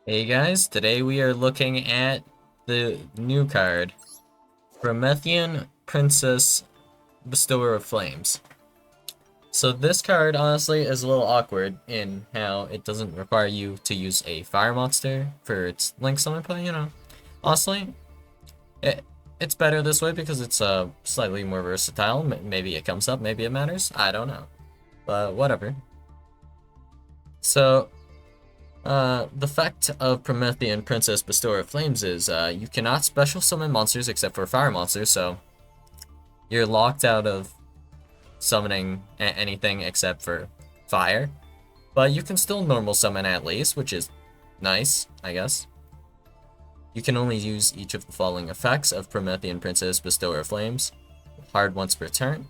Hey guys, today we are looking at the new card, Promethean Princess Bestower of Flames. So this card honestly is a little awkward in how it doesn't require you to use a fire monster for its link summon, but honestly, it, it's better this way because it's slightly more versatile. Maybe it comes up, maybe it matters, I don't know, but whatever. So the effect of Promethean Princess Bestower of Flames is you cannot special summon monsters except for fire monsters, so you're locked out of summoning anything except for fire. But you can still normal summon at least, which is nice, I guess. You can only use each of the following effects of Promethean Princess Bestower of Flames, hard once per turn.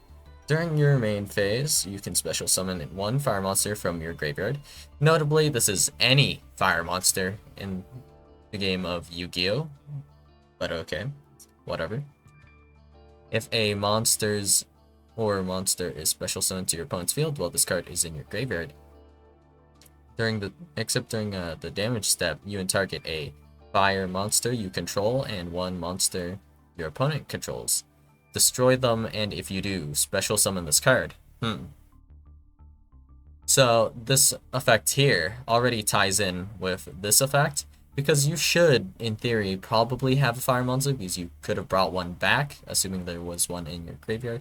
During your main phase, you can special summon one fire monster from your graveyard. Notably, this is any fire monster in the game of Yu-Gi-Oh! But okay, whatever. If a monster is special summoned to your opponent's field while this card is in your graveyard, during the damage step, you and target a fire monster you control and one monster your opponent controls. Destroy them, and if you do, special summon this card. So this effect here already ties in with this effect, because you should, in theory, probably have a fire monster because you could have brought one back, assuming there was one in your graveyard,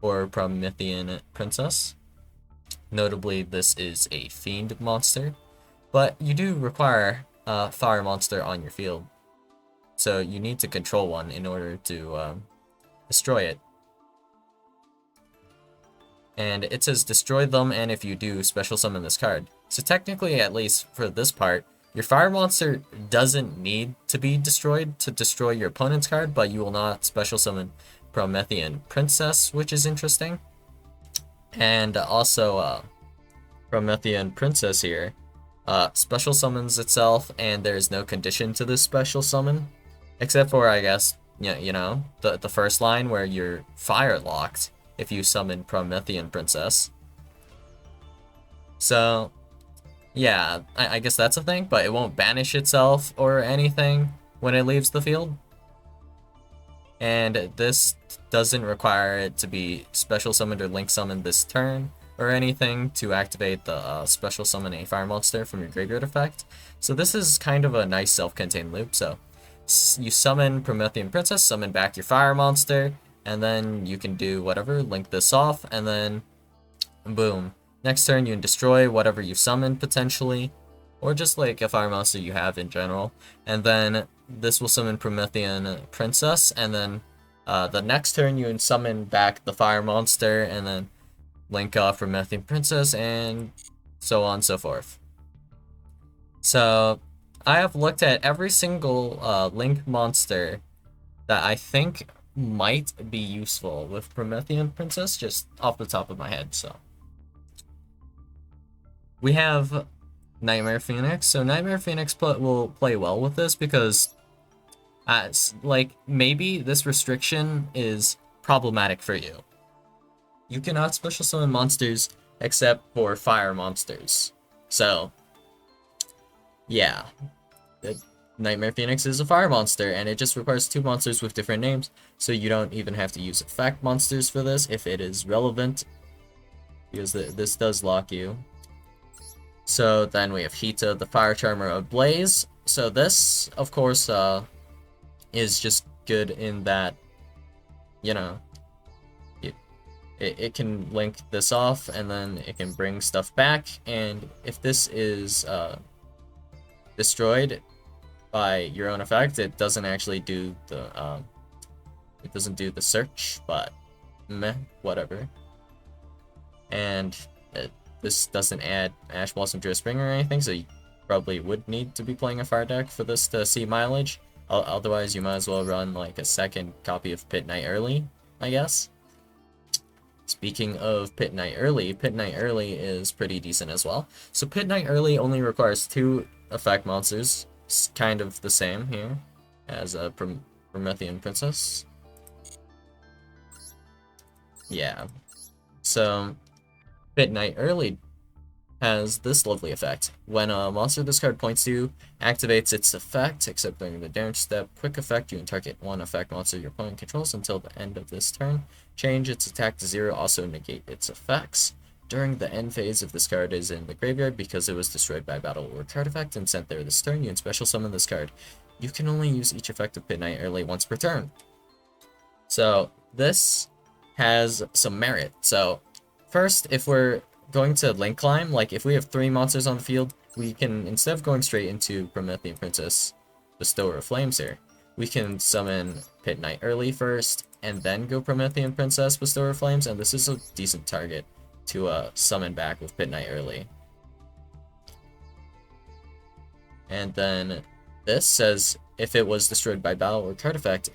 or Promethean Princess. Notably, this is a fiend monster, but you do require a fire monster on your field, so you need to control one in order to destroy it. And it says destroy them, and if you do, special summon this card. So technically, at least for this part, your fire monster doesn't need to be destroyed to destroy your opponent's card, but you will not special summon Promethean Princess, which is interesting. And also, Promethean Princess here special summons itself, and there's no condition to this special summon, except for, I guess, the first line where you're fire locked if you summon Promethean Princess. So, yeah, I guess that's a thing, but it won't banish itself or anything when it leaves the field. And this doesn't require it to be special summoned or link summoned this turn or anything to activate the special summon a fire monster from your graveyard effect. So this is kind of a nice self-contained loop. So you summon Promethean Princess, summon back your fire monster, and then you can do whatever, link this off, and then boom. Next turn you can destroy whatever you summoned potentially, or just like a fire monster you have in general. And then this will summon Promethean Princess, and then the next turn you can summon back the fire monster, and then link off Promethean Princess, and so on and so forth. So I have looked at every single link monster that I think might be useful with Promethean Princess, just off the top of my head. So we have Nightmare Phoenix. So Nightmare Phoenix will play well with this because, like, maybe this restriction is problematic for you. You cannot special summon monsters except for fire monsters. So, yeah. Nightmare Phoenix is a fire monster, and it just requires two monsters with different names, so you don't even have to use effect monsters for this if it is relevant, because this does lock you. So then we have Hita, the Fire Charmer of Blaze. So this, of course, is just good in that, it can link this off, and then it can bring stuff back, and if this is destroyed by your own effect, it doesn't actually do the search, but meh, whatever. And this doesn't add Ash Blossom Drift Spring or anything, so you probably would need to be playing a fire deck for this to see mileage. Otherwise, you might as well run like a second copy of Pit Night Early, I guess. Speaking of Pit Night Early is pretty decent as well. So Pit Night Early only requires two effect monsters, kind of the same here as a Promethean Princess. Yeah. So Pit Night Early has this lovely effect. When a monster this card points to activates its effect, except during the damage step, quick effect, you can target one effect monster your opponent controls until the end of this turn. Change its attack to 0, also negate its effects. During the end phase, if this card is in the graveyard because it was destroyed by battle or card effect and sent there this turn, you can special summon this card. You can only use each effect of Pit Knight early once per turn. So this has some merit. So first, if we're going to link climb, like if we have 3 monsters on the field, we can, instead of going straight into Promethean Princess, Bestower of Flames here, we can summon Pit Knight early first, and then go Promethean Princess, Bestower of Flames, and this is a decent target to summon back with Pit Knight early. And then this says if it was destroyed by battle or card effect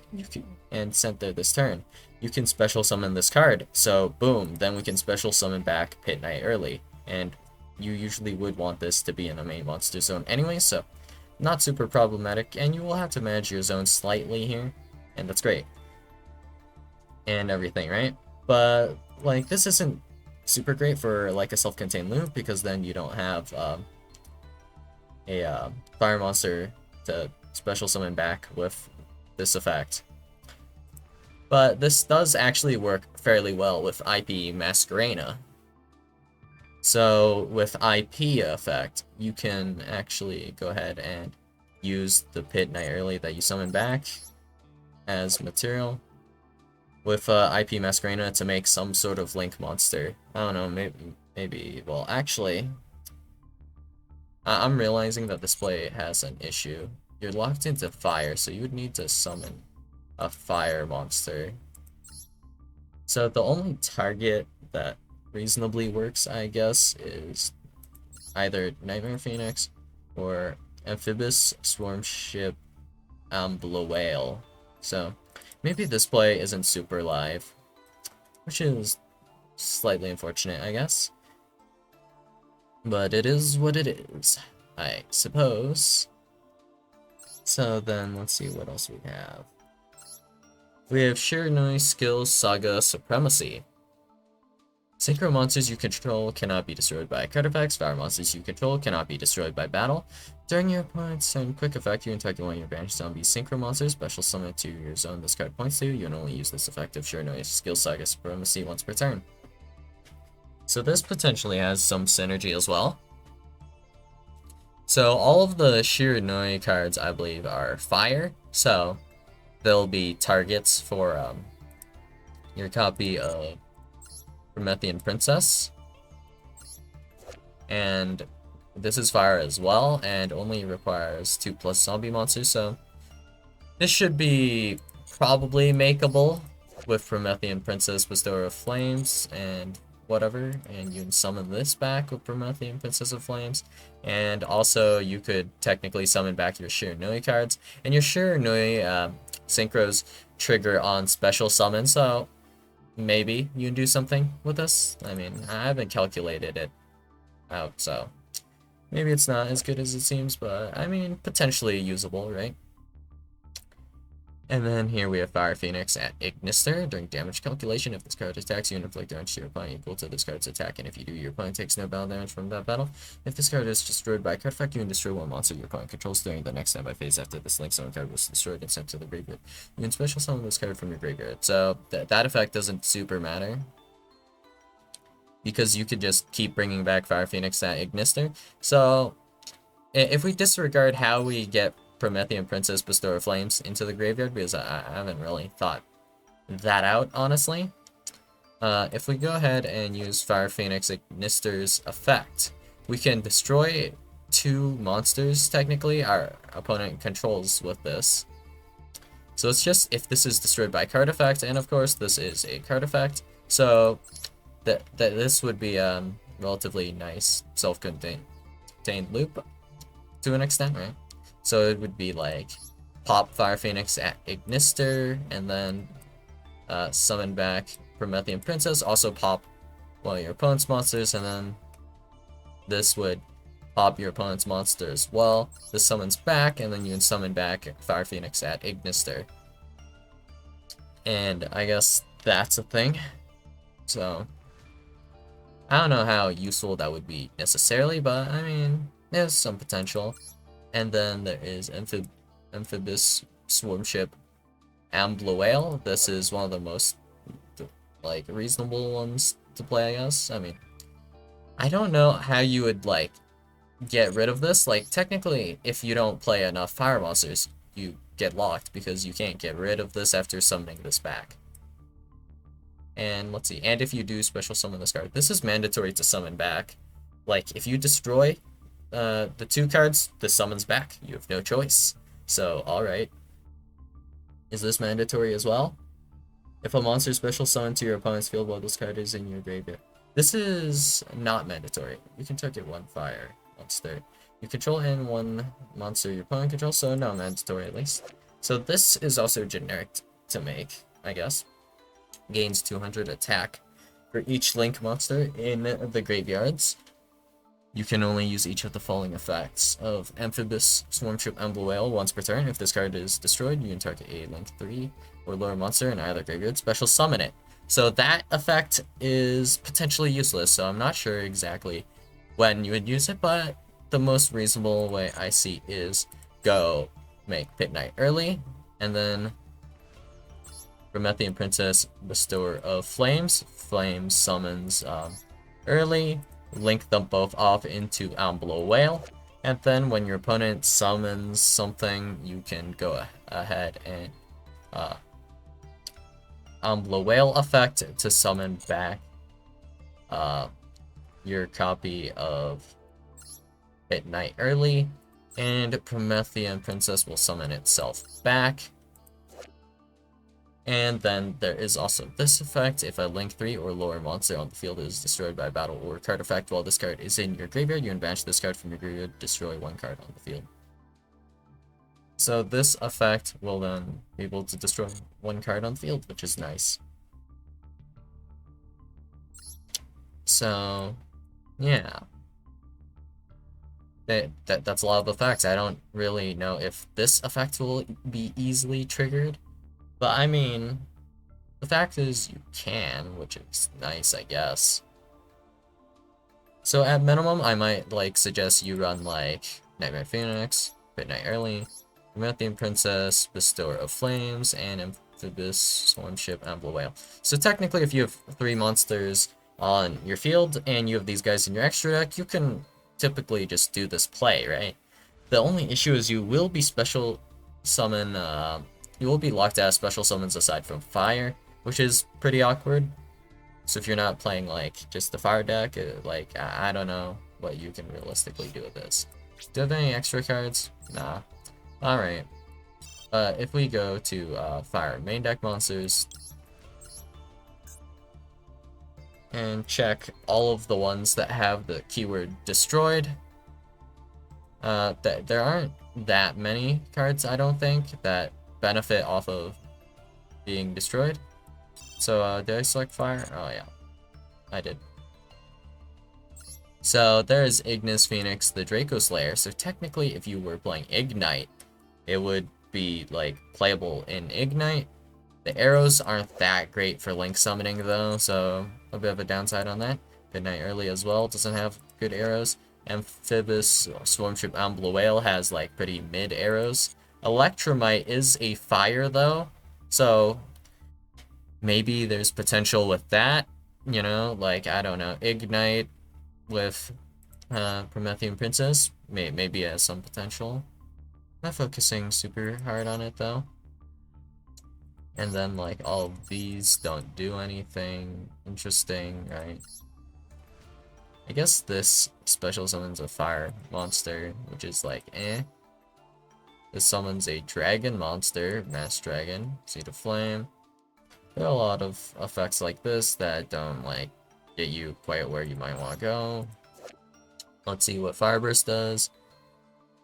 and sent there this turn, you can special summon this card. So boom, then we can special summon back Pit Knight early. And you usually would want this to be in a main monster zone anyway, so not super problematic. And you will have to manage your zone slightly here, and that's great. And everything, right? But like this isn't super great for like a self-contained loop, because then you don't have a fire monster to special summon back with this effect. But this does actually work fairly well with IP Masquerena. So with IP effect, you can actually go ahead and use the Pit Knight early that you summon back as material with IP Masquerena to make some sort of link monster. I don't know, maybe, well, actually, I'm realizing that this play has an issue. You're locked into fire, so you would need to summon a fire monster. So the only target that reasonably works, I guess, is either Nightmare Phoenix or Amphibious Swarm Ship Blue Whale. So maybe this play isn't super live, which is slightly unfortunate, I guess. But it is what it is, I suppose. So then, let's see what else we have. We have Shiranui Skills Saga Supremacy. Synchro monsters you control cannot be destroyed by card effects. Fire monsters you control cannot be destroyed by battle. During your opponent's turn, quick effect, you can target one of your banished zombie synchro monsters, special summon it to your zone this card points to. You can only use this effect of Shiranui Skills Saga Supremacy once per turn. So this potentially has some synergy as well. So all of the Shiranui cards, I believe, are fire, so they'll be targets for your copy of Promethean Princess. And this is fire as well, and only requires 2+ zombie monsters, so this should be probably makeable with Promethean Princess, Bestower of Flames, and whatever, and you can summon this back with Promethean Princess of Flames, and also you could technically summon back your Shiranui cards, and your Shiranui synchros trigger on special summon, so maybe you can do something with this. I mean, I haven't calculated it out, so maybe it's not as good as it seems, but I mean, potentially usable, right? And then here we have Fire Phoenix at Ignister. During damage calculation, if this card attacks you and inflict damage to your opponent equal to this card's attack, and if you do, your opponent takes no battle damage from that battle. If this card is destroyed by a card effect, you can destroy one monster your opponent controls during the next standby phase after this link summon card was destroyed and sent to the graveyard. You can special summon this card from your graveyard. So that effect doesn't super matter, because you could just keep bringing back Fire Phoenix at Ignister. So if we disregard how we get Promethean Princess, Bestower of Flames into the graveyard, because I haven't really thought that out, honestly. If we go ahead and use Fire Phoenix Ignister's effect, we can destroy 2 monsters, technically, our opponent controls with this. So it's just if this is destroyed by card effect, and of course this is a card effect, so this would be a relatively nice self-contained loop to an extent, right? So it would be like pop Fire Phoenix at Ignister, and then summon back Promethean Princess, also pop one of your opponent's monsters, and then this would pop your opponent's monster as well. This summons back, and then you can summon back Fire Phoenix at Ignister. And I guess that's a thing. So I don't know how useful that would be necessarily, but I mean, there's some potential. And then there is amphibious swarm ship Ambloale. This is one of the most like reasonable ones to play, I guess. I mean, I don't know how you would like get rid of this. Like technically, if you don't play enough fire monsters, you get locked because you can't get rid of this after summoning this back. And let's see, and if you do special summon this card, this is mandatory to summon back. Like if you destroy the 2 cards, this summons back. You have no choice. So, alright. Is this mandatory as well? If a monster special summoned to your opponent's field while this card is in your graveyard. This is not mandatory. You can target 1 fire monster. You control in 1 monster your opponent controls, so not mandatory at least. So this is also generic to make, I guess. Gains 200 attack for each link monster in the graveyards. You can only use each of the following effects of Amphibious Swarmship Ambloale once per turn. If this card is destroyed, you can target a link 3 or lower monster in either graveyard, special summon it. So that effect is potentially useless, so I'm not sure exactly when you would use it, but the most reasonable way I see is go make Pit Knight early, and then Promethean Princess, Bestower of Flames. Flames summons early, link them both off into Ambloale, and then when your opponent summons something, you can go ahead and Ambloale effect to summon back your copy of Pit Knight early, and Promethean Princess will summon itself back. And then there is also this effect. If a link 3 or lower monster on the field is destroyed by battle or card effect while this card is in your graveyard, you can banish this card from your graveyard, destroy 1 card on the field. So this effect will then be able to destroy 1 card on the field, which is nice. So, yeah. That's a lot of effects. I don't really know if this effect will be easily triggered. But I mean, the fact is you can, which is nice, I guess. So at minimum, I might like suggest you run like Nightmare Phoenix, Pit Knight early, Promethean Princess, Bestower of Flames, and Amphibious Swarmship Ambloale. So technically, if you have 3 monsters on your field and you have these guys in your extra deck, you can typically just do this play, right? The only issue is you will be special summon. You will be locked out of special summons aside from fire, which is pretty awkward. So if you're not playing like just the fire deck, like I don't know what you can realistically do with this. Do you have any extra cards? Nah. Alright. If we go to fire main deck monsters and check all of the ones that have the keyword destroyed, there aren't that many cards, I don't think, that benefit off of being destroyed. So did I select fire? Oh yeah, I did. So there's Ignis Phoenix, the Draco Slayer. So technically, if you were playing Ignite, it would be like playable in Ignite. The arrows aren't that great for link summoning though, so a bit of a downside on that. Pit Knight early as well doesn't have good arrows. Amphibious Swarmship Ambloale has like pretty mid arrows. Electromite is a fire though, so maybe there's potential with that, you know, like I don't know, Ignite with Promethean Princess maybe has some potential. Not focusing super hard on it though. And then like all of these don't do anything interesting, right? I guess this special summons a fire monster, which is like eh. This summons a dragon monster, Mass Dragon, Seed of Flame. There are a lot of effects like this that don't like get you quite where you might want to go. Let's see what Fireburst does.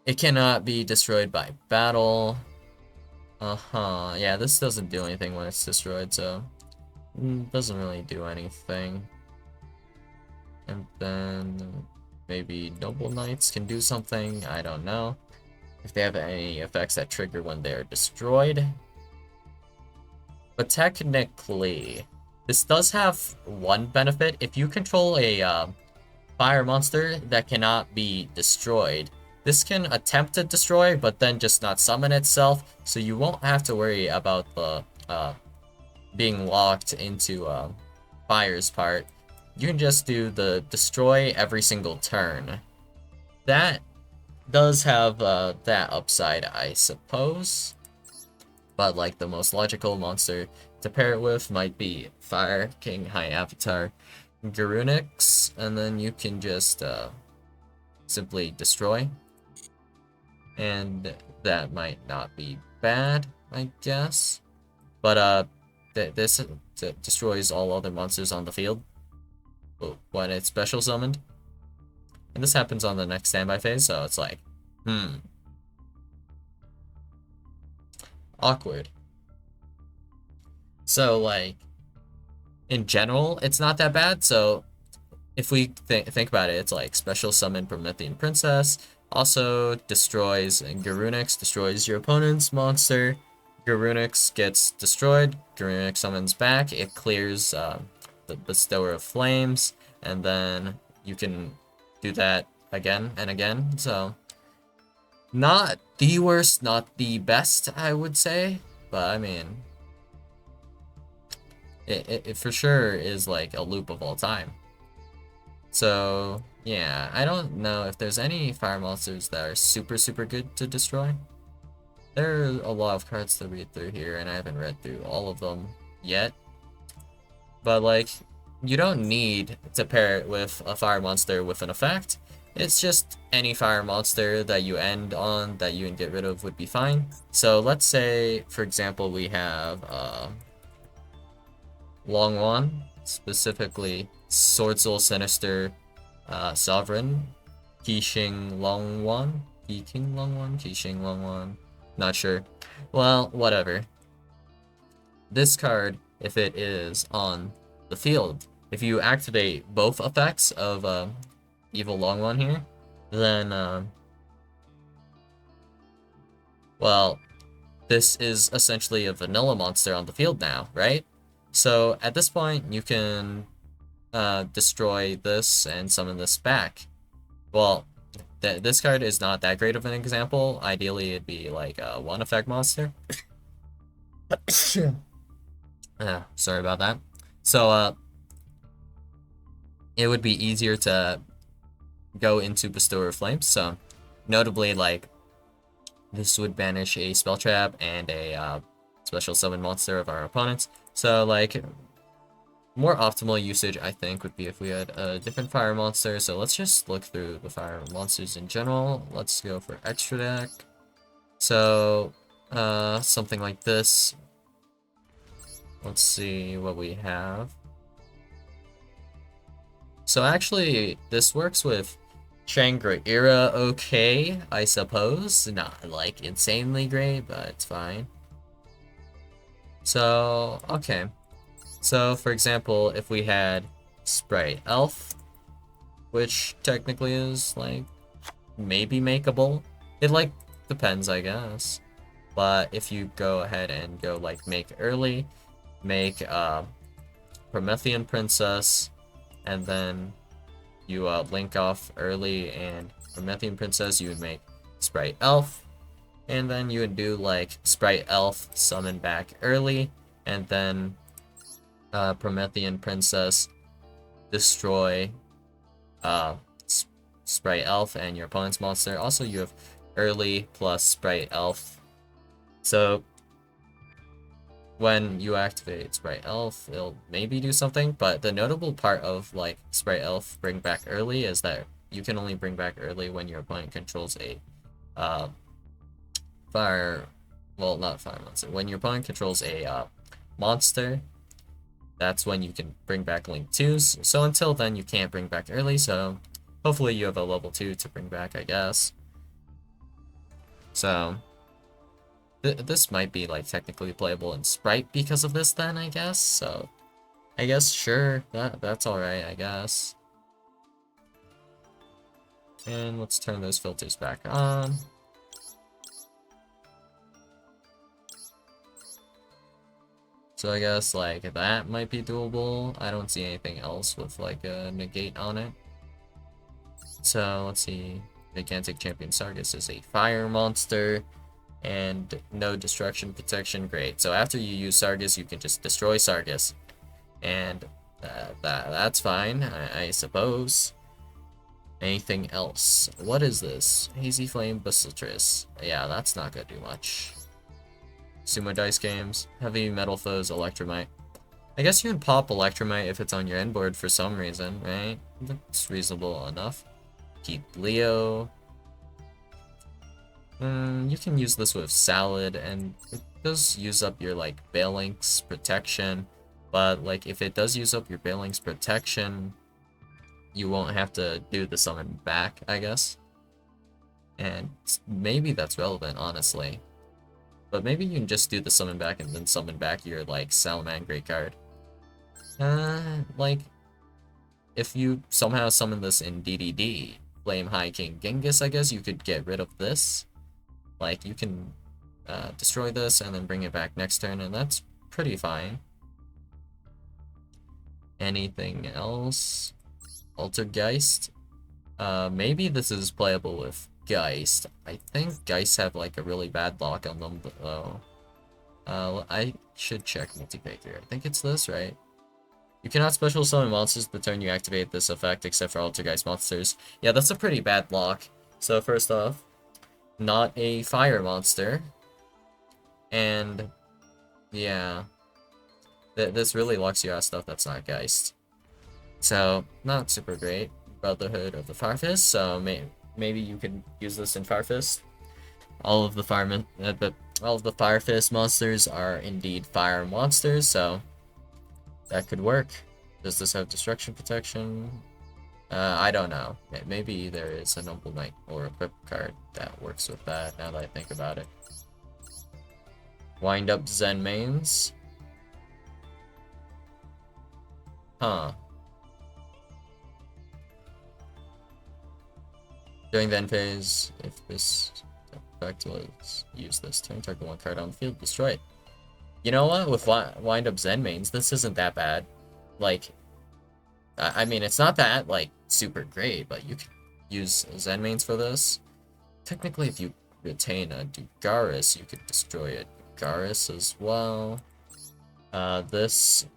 It cannot be destroyed by battle. Yeah, this doesn't do anything when it's destroyed, so it doesn't really do anything. And then maybe Noble Knights can do something, I don't know. If they have any effects that trigger when they're destroyed. But technically, This does have one benefit. If you control a fire monster that cannot be destroyed, this can attempt to destroy, but then just not summon itself, so you won't have to worry about the being locked into fire's part. You can just do the destroy every single turn. That does have that upside, I suppose. But like the most logical monster to pair it with might be Fire King High Avatar Garunix, and then you can just simply destroy. And that might not be bad, I guess. But this destroys all other monsters on the field when it's special summoned. And this happens on the next standby phase, so it's like, awkward. So, like, in general, it's not that bad. So, if we think about it, it's like special summon Promethean Princess, also destroys Garunix, destroys your opponent's monster. Garunix gets destroyed, Garunix summons back, it clears the Bestower of Flames, and then you can do that again and again. So, not the worst, not the best, I would say, but I mean, it for sure is like a loop of all time. So, yeah, I don't know if there's any fire monsters that are super good to destroy. There are a lot of cards to read through here, and I haven't read through all of them yet. But, like, you don't need to pair it with a fire monster with an effect. It's just any fire monster that you end on that you can get rid of would be fine. So, let's say, for example, we have Longwan, specifically Sword Soul Sinister Sovereign, Qixing Longwan, Qixing Longwan, not sure. Well, whatever. This card, if it is on the field, if you activate both effects of Evil Longwan here, then well, this is essentially a vanilla monster on the field now, right? So at this point, you can destroy this and summon this back. Well, this card is not that great of an example. Ideally, it'd be like a one effect monster. Sorry about that. So, it would be easier to go into Bestower of Flames. So, notably, like, this would banish a spell trap and a special summon monster of our opponents. So, like, more optimal usage, I think, would be if we had a different fire monster. So let's just look through the fire monsters in general. Let's go for extra deck. So, something like this. Let's see what we have. So actually, this works with Shangri-Era okay, I suppose. Not, like, insanely great, but it's fine. So, okay. So, for example, if we had Sprite Elf, which technically is, like, maybe makeable. It, like, depends, I guess. But if you go ahead and go, like, make early, make Promethean Princess, and then you link off early and Promethean Princess, you would make Sprite Elf, and then you would do, like, Sprite Elf, summon back early, and then Promethean Princess, destroy Sprite Elf and your opponent's monster. Also, you have early plus Sprite Elf. So, when you activate Sprite Elf, it'll maybe do something, but the notable part of, like, Sprite Elf bring back early is that you can only bring back early when your opponent controls a fire, well, not fire monster, when your opponent controls a monster. That's when you can bring back Link 2s. So until then, you can't bring back early, so hopefully you have a level 2 to bring back, I guess. So, this might be, like, technically playable in Sprite because of this then, I guess. So, I guess, sure, that's alright, I guess. And let's turn those filters back on. So I guess like that might be doable. I don't see anything else with like a negate on it. So let's see. Gigantic Champion Sargus is a fire monster and no destruction protection. Great. So after you use Sargus, you can just destroy Sargus. And that's fine, I suppose. Anything else? What is this? Hazy Flame Basilicus. Yeah, that's not gonna do much. Sumo Dice Games. Heavy Metal Foes Electromite. I guess you can pop Electromite if it's on your end board for some reason, right? That's reasonable enough. Keep Leo. You can use this with Salad, and it does use up your, like, Balink's protection. But, like, if it does use up your Balink's protection, you won't have to do the summon back, I guess. And maybe that's relevant, honestly. But maybe you can just do the summon back and then summon back your, like, Salamangreat card. Like, if you somehow summon this in DDD, Flame High King Genghis, I guess, you could get rid of this. Like, you can destroy this and then bring it back next turn, and that's pretty fine. Anything else? Altergeist? Maybe this is playable with Geist. I think Geists have, like, a really bad lock on them, though. I should check multiplayer here. I think it's this, right? You cannot special summon monsters the turn you activate this effect, except for Altergeist monsters. Yeah, that's a pretty bad lock. So first off, not a fire monster. And, yeah. This really locks you out of stuff that's not Geist. So, not super great. Brotherhood of the Firefist, so maybe you can use this in Firefist. All of the Firefist monsters are indeed fire monsters, so that could work. Does this have destruction protection? I don't know. Maybe there is a Noble Knight or Equip card that works with that, now that I think about it. Wind up Zen mains. Huh. During the end phase, if this effect was use this turn, target one card on the field, destroy it. You know what? With wind up Zen mains, this isn't that bad. Like, I mean, it's not that, like, super great, but you can use Zen mains for this. Technically, if you retain a Dugaris, you could destroy a Dugaris as well. This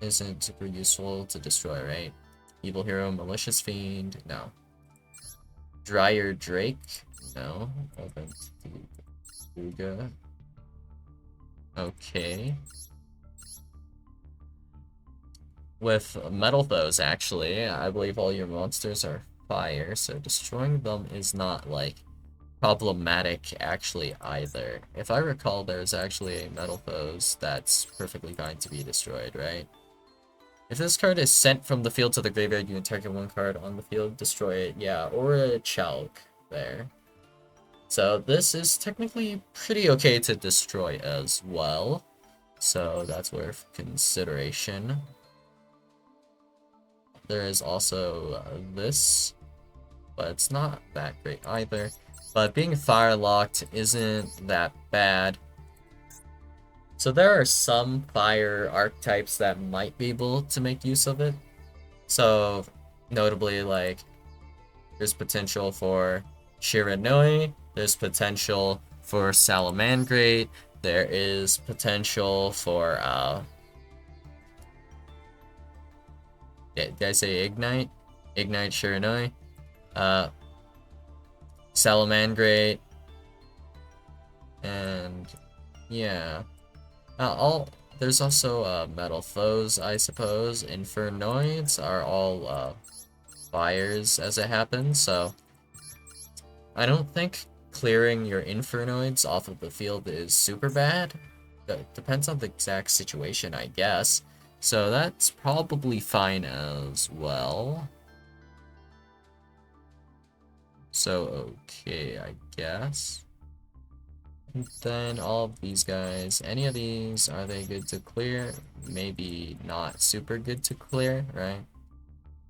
isn't super useful to destroy, right? Evil Hero, Malicious Fiend, no. Dryer Drake, no. Uga. Okay. With Metal Foes, actually, I believe all your monsters are fire, so destroying them is not, like, problematic, actually, either. If I recall, there's actually a Metal Foes that's perfectly fine to be destroyed, right? If this card is sent from the field to the graveyard, you can target one card on the field, destroy it, yeah, or a Chalk there. So this is technically pretty okay to destroy as well. So that's worth consideration. There is also this, but it's not that great either. But being fire locked isn't that bad. So there are some fire archetypes that might be able to make use of it. So notably, like, there's potential for Shiranui, there's potential for Salamangreat, there is potential for did I say Ignite? Ignite Shiranui. Salamangreat. And yeah. There's also Metal Foes, I suppose. Infernoids are all fires as it happens, so I don't think clearing your Infernoids off of the field is super bad. That depends on the exact situation, I guess. So that's probably fine as well. So, okay, I guess. And then all of these guys, any of these, are they good to clear? Maybe not super good to clear, right?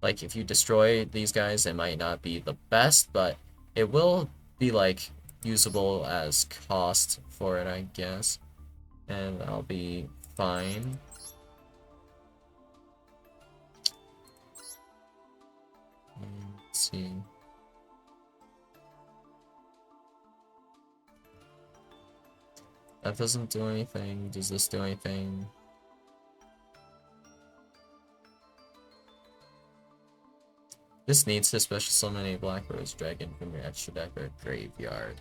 Like, if you destroy these guys, it might not be the best, but it will be, like, usable as cost for it, I guess. And that'll be fine. Let's see. That doesn't do anything. Does this do anything? This needs to special summon a Black Rose Dragon from your extra deck or graveyard.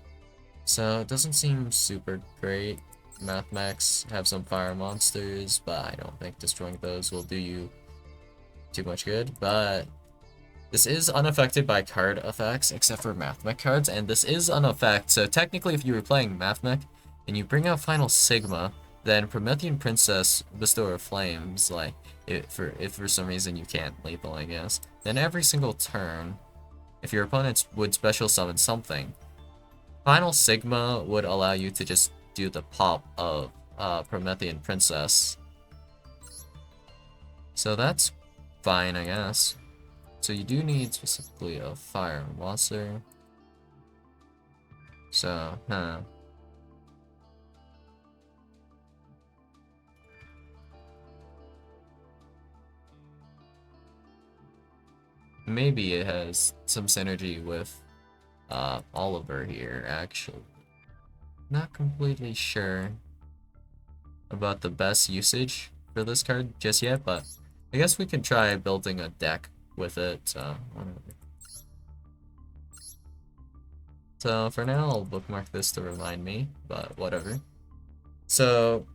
So it doesn't seem super great. Mathmax have some fire monsters, but I don't think destroying those will do you too much good. But this is unaffected by card effects, except for Mathmech cards, and this is an effect. So technically, if you were playing Mathmech and you bring out Final Sigma, then Promethean Princess, Bestower of Flames, like if for some reason you can't lethal, I guess, then every single turn, if your opponents would special summon something, Final Sigma would allow you to just do the pop of Promethean Princess. So that's fine, I guess. So you do need specifically a fire monster. So, maybe it has some synergy with Oliver here, actually. Not completely sure about the best usage for this card just yet, but I guess we can try building a deck with it. So for now, I'll bookmark this to remind me, but whatever. So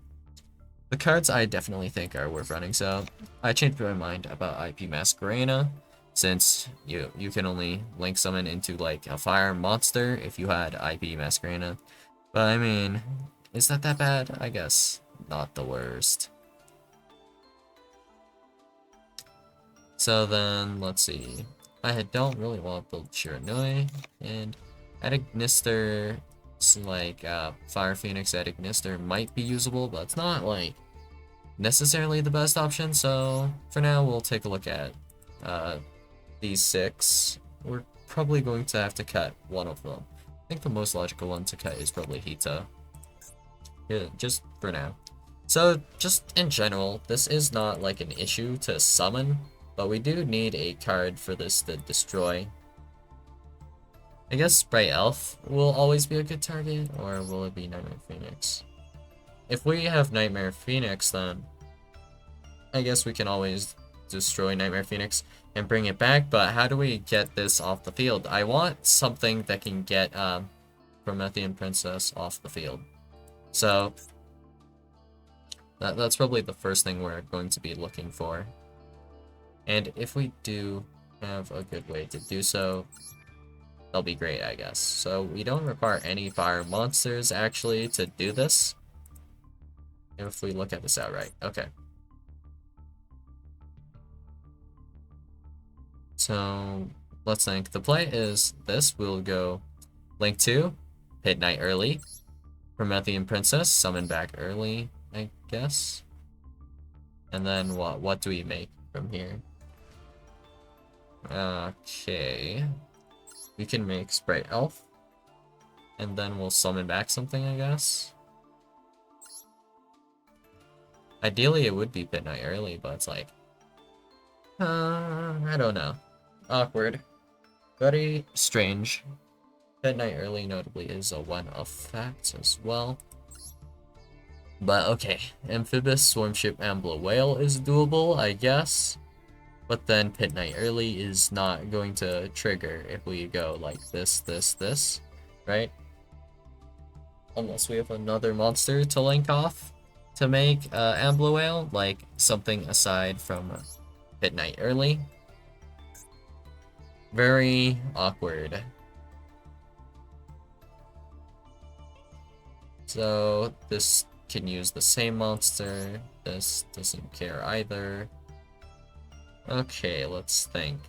the cards I definitely think are worth running. So I changed my mind about IP Masquerena, since you can only link summon into like a fire monster if you had IP Masquerena. But I mean, is that bad? I guess not the worst. So then, let's see. I don't really want to build Shiranui, and Adignister, like Fire Phoenix Adignister might be usable, but it's not like necessarily the best option. So for now, we'll take a look at these 6. We're probably going to have to cut one of them. I think the most logical one to cut is probably Hita. Yeah, just for now. So just in general, this is not like an issue to summon, but we do need a card for this to destroy. I guess Sprite Elf will always be a good target, or will it be Nightmare Phoenix? If we have Nightmare Phoenix, then I guess we can always destroy Nightmare Phoenix and bring it back, but how do we get this off the field? I want something that can get Promethean Princess off the field. So that's probably the first thing we're going to be looking for. And if we do have a good way to do so, that'll be great, I guess. So we don't require any fire monsters, actually, to do this. If we look at this outright. Okay. So let's think. The play is this. We'll go Link 2, hit Knight early. Promethean Princess, summon back early, I guess. And then what do we make from here? Okay. We can make Sprite Elf. And then we'll summon back something, I guess. Ideally, it would be Pit Knight early, but it's like... I don't know. Awkward. Very strange. Pit Knight early, notably, is a 1 effect as well. But okay, Amphibious Swarmship Ambler Whale is doable, I guess. But then Pit Knight early is not going to trigger if we go like this, right? Unless we have another monster to link off to make Ambler Whale, like something aside from Pit Knight early. Very awkward. So this can use the same monster. This doesn't care either. Okay, let's think.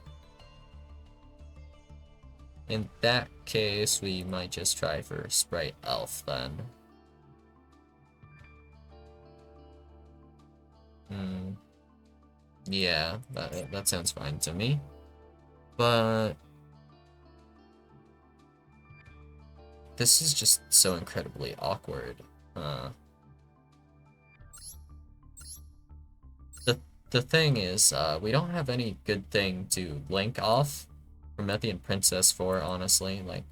In that case, we might just try for Sprite Elf then. Yeah, that sounds fine to me. But this is just so incredibly awkward. the thing is, we don't have any good thing to link off Promethean Princess for, honestly. Like,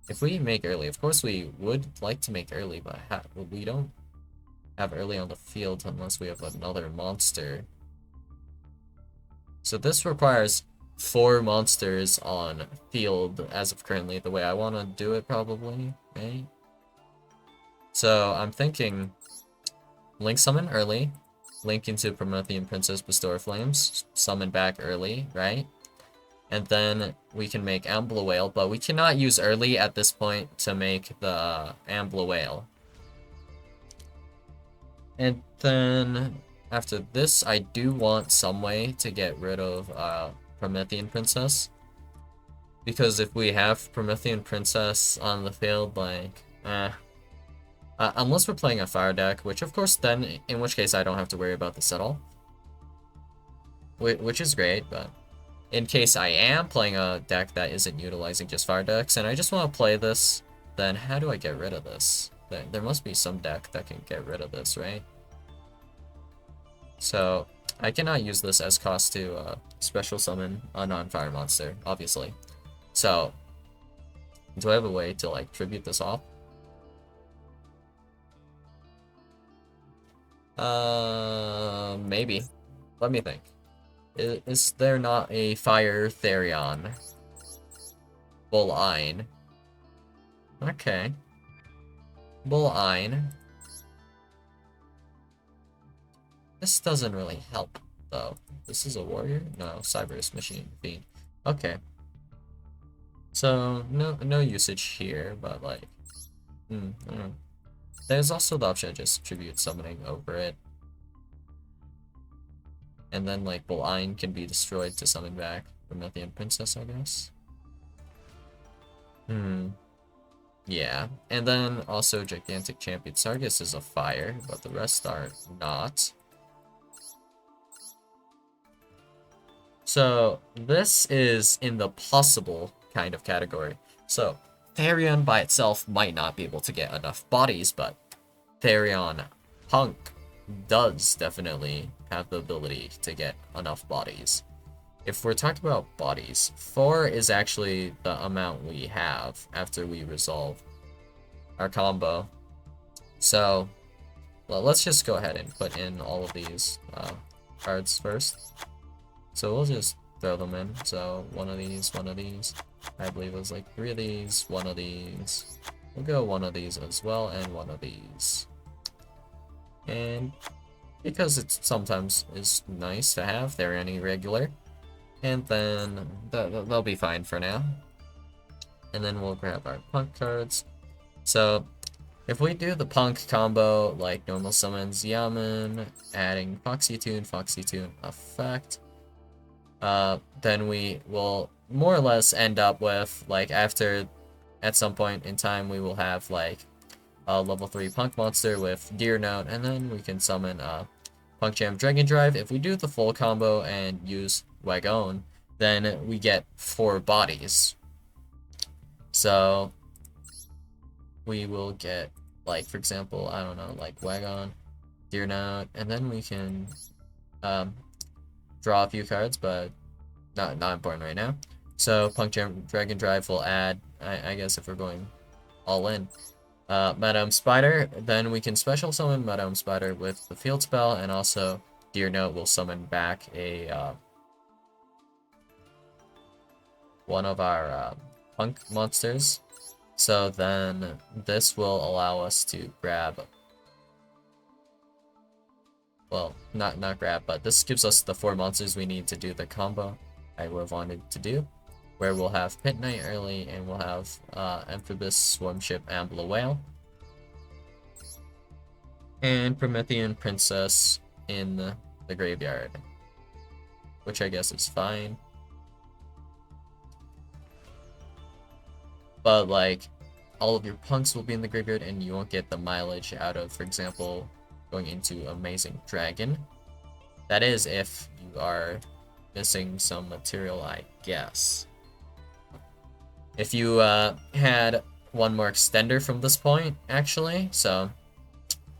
if we make early, of course we would like to make early, but we don't have early on the field unless we have another monster. So this requires 4 monsters on field as of currently, the way I want to do it probably, right? So I'm thinking Link summon early, Link into Promethean Princess Bestower Flames, summon back early, right? And then we can make Ambler Whale, but we cannot use early at this point to make the Ambler Whale. And then after this, I do want some way to get rid of Promethean Princess. Because if we have Promethean Princess on the field, like, unless we're playing a fire deck, which of course then, in which case I don't have to worry about this at all. Which is great, but in case I am playing a deck that isn't utilizing just fire decks, and I just want to play this, then how do I get rid of this? There must be some deck that can get rid of this, right? So, I cannot use this as cost to special summon a non-fire monster, obviously. So, do I have a way to, like, tribute this off? Maybe. Let me think. Is there not a Fire Therion? Bull-Ein. Okay. Bull-Ein. This doesn't really help, though. This is a warrior? No, Cyberus Machine Fiend. Okay. So, no usage here, but, like... I don't know. There's also the option of just tribute summoning over it. And then, like, Bull-Ein can be destroyed to summon back Promethean Princess, I guess. Yeah. And then also Gigantic Champion Sargus is a fire, but the rest are not. So, this is in the possible kind of category. So, Therion by itself might not be able to get enough bodies, but Therion Punk does definitely have the ability to get enough bodies. If we're talking about bodies, 4 is actually the amount we have after we resolve our combo. So, well, let's just go ahead and put in all of these cards first. So we'll just throw them in. So one of these, I believe it was like 3 of these, 1 of these. We'll go 1 of these as well, and 1 of these. And because it sometimes is nice to have, they're any regular. And then they'll be fine for now. And then we'll grab our punk cards. So if we do the punk combo, like normal summons Yaman, adding Foxy Tune effect, then we will more or less end up with, like, after, at some point in time, we will have, like, a level 3 punk monster with Gear Note, and then we can summon Punk Jam Dragon Drive. If we do the full combo and use Wagon, then we get 4 bodies. So we will get, like, for example, I don't know, like Wagon, Gear Note, and then we can draw a few cards, but not important right now. So Punk Jam Dragon Drive will add, I guess if we're going all in, Madame Spider. Then we can special summon Madame Spider with the field spell, and also Dear Note will summon back a one of our punk monsters. So then this will allow us to grab, well, not grab, but this gives us the 4 monsters we need to do the combo I would have wanted to do, where we'll have Pit Knight early, and we'll have Amphibious Swarmship Ambler Whale, and Promethean Princess in the graveyard, which I guess is fine. But, like, all of your punks will be in the graveyard, and you won't get the mileage out of, for example, going into Amazing Dragon. That is if you are missing some material, I guess. If you had one more extender from this point, actually, so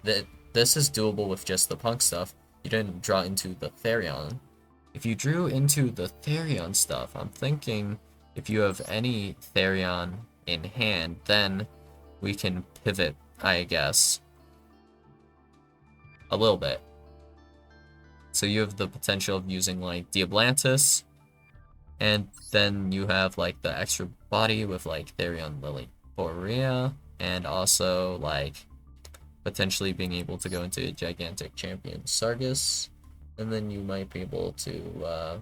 this is doable with just the punk stuff. You didn't draw into the Therion. If you drew into the Therion stuff, I'm thinking if you have any Therion in hand, then we can pivot, I guess, a little bit. So you have the potential of using like Diablantis, and then you have like the extra body with like Therion Lily Borea, and also like potentially being able to go into a gigantic champion Sargus, and then you might be able to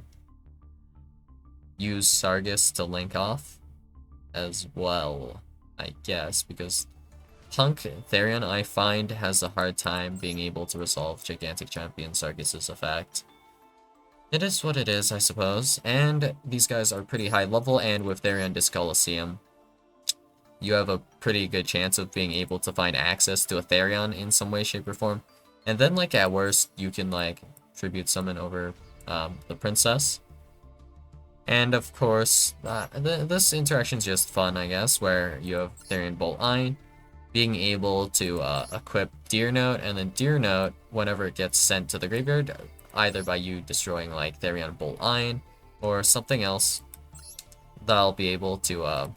use Sargus to link off as well, I guess, because Punk Therion, I find, has a hard time being able to resolve gigantic champion Sargus' effect. It is what it is, I suppose, and these guys are pretty high level, and with Therion Dyscoloseum, you have a pretty good chance of being able to find access to a Therion in some way, shape, or form. And then, like, at worst, you can, like, tribute summon over the princess. And, of course, this interaction's just fun, I guess, where you have Therion Bolt Iron, being able to equip Deer Note, and then Deer Note, whenever it gets sent to the graveyard, either by you destroying, like, Therion Bolt Iron, or something else, that'll be able to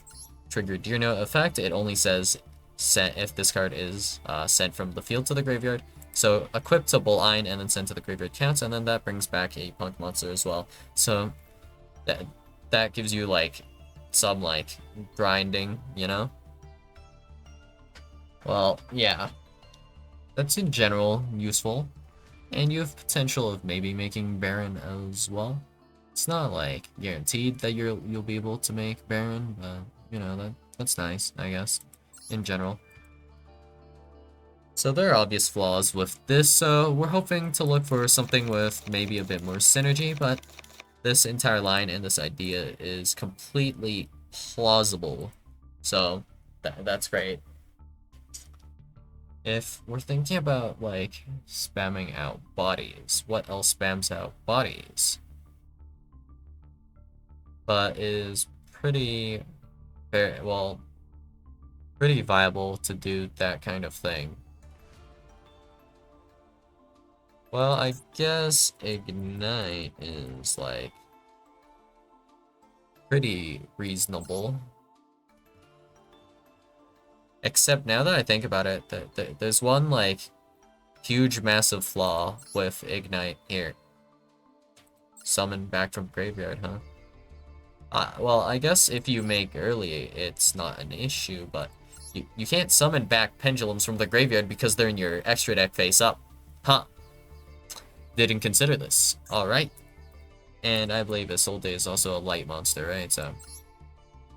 trigger Deer Note effect. It only says sent if this card is sent from the field to the graveyard. So equip to Bullline and then send to the graveyard counts, and then that brings back a Punk monster as well. So that gives you like some like grinding, you know? Well, yeah. That's in general useful. And you have potential of maybe making Baron as well. It's not like guaranteed that you'll be able to make Baron, but you know, that's nice, I guess, in general. So there are obvious flaws with this, so we're hoping to look for something with maybe a bit more synergy, but this entire line and this idea is completely plausible. So that's great. If we're thinking about like spamming out bodies, what else spams out bodies? But is pretty pretty viable to do that kind of thing. Well, I guess Ignite is like pretty reasonable. Except now that I think about it, there's one like huge massive flaw with Ignite here. Summon back from graveyard, huh? Well, I guess if you make early, it's not an issue, but you can't summon back pendulums from the graveyard because they're in your extra deck face up. Huh. Didn't consider this. Alright. And I believe Isolde is also a light monster, right? So,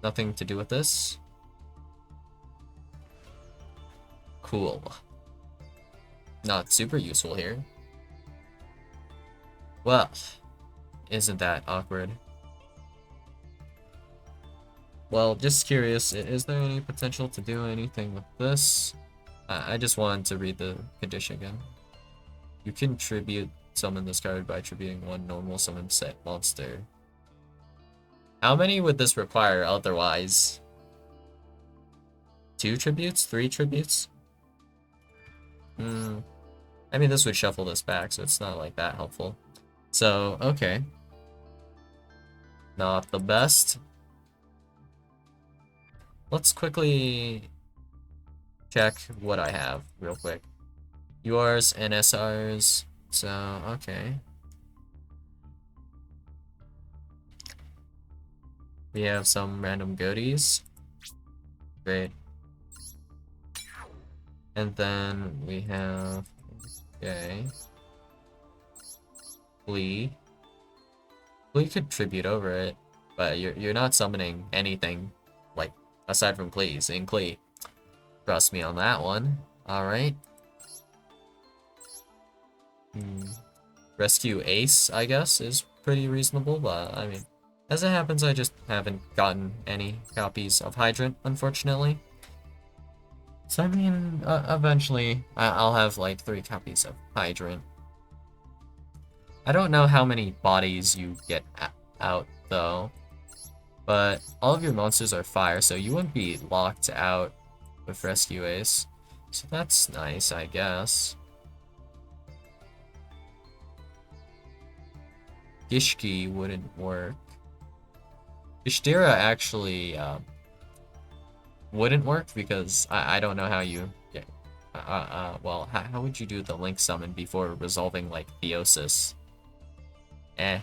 nothing to do with this. Cool. Not super useful here. Well, isn't that awkward? Well, just curious, is there any potential to do anything with this? I just wanted to read the condition again. You can tribute summon this card by tributing one normal summon set monster. How many would this require otherwise? 2 tributes? 3 tributes? I mean, this would shuffle this back, so it's not like that helpful. So, okay. Not the best. Let's quickly check what I have real quick. Yours and SR's. So, okay. We have some random goodies. Great. And then we have, okay, Flea. Flea could tribute over it, but you're not summoning anything, like, aside from Please in Klee. Trust me on that one. Alright. Rescue Ace, I guess, is pretty reasonable, but, I mean, as it happens, I just haven't gotten any copies of Hydrant, unfortunately. So, I mean, eventually, I'll have, like, 3 copies of Hydrant. I don't know how many bodies you get out, though. But all of your monsters are fire, so you wouldn't be locked out with Rescue Ace. So that's nice, I guess. Gishki wouldn't work. Ishtira actually wouldn't work because I don't know how you get. Well, how would you do the link summon before resolving like Theosis? Eh.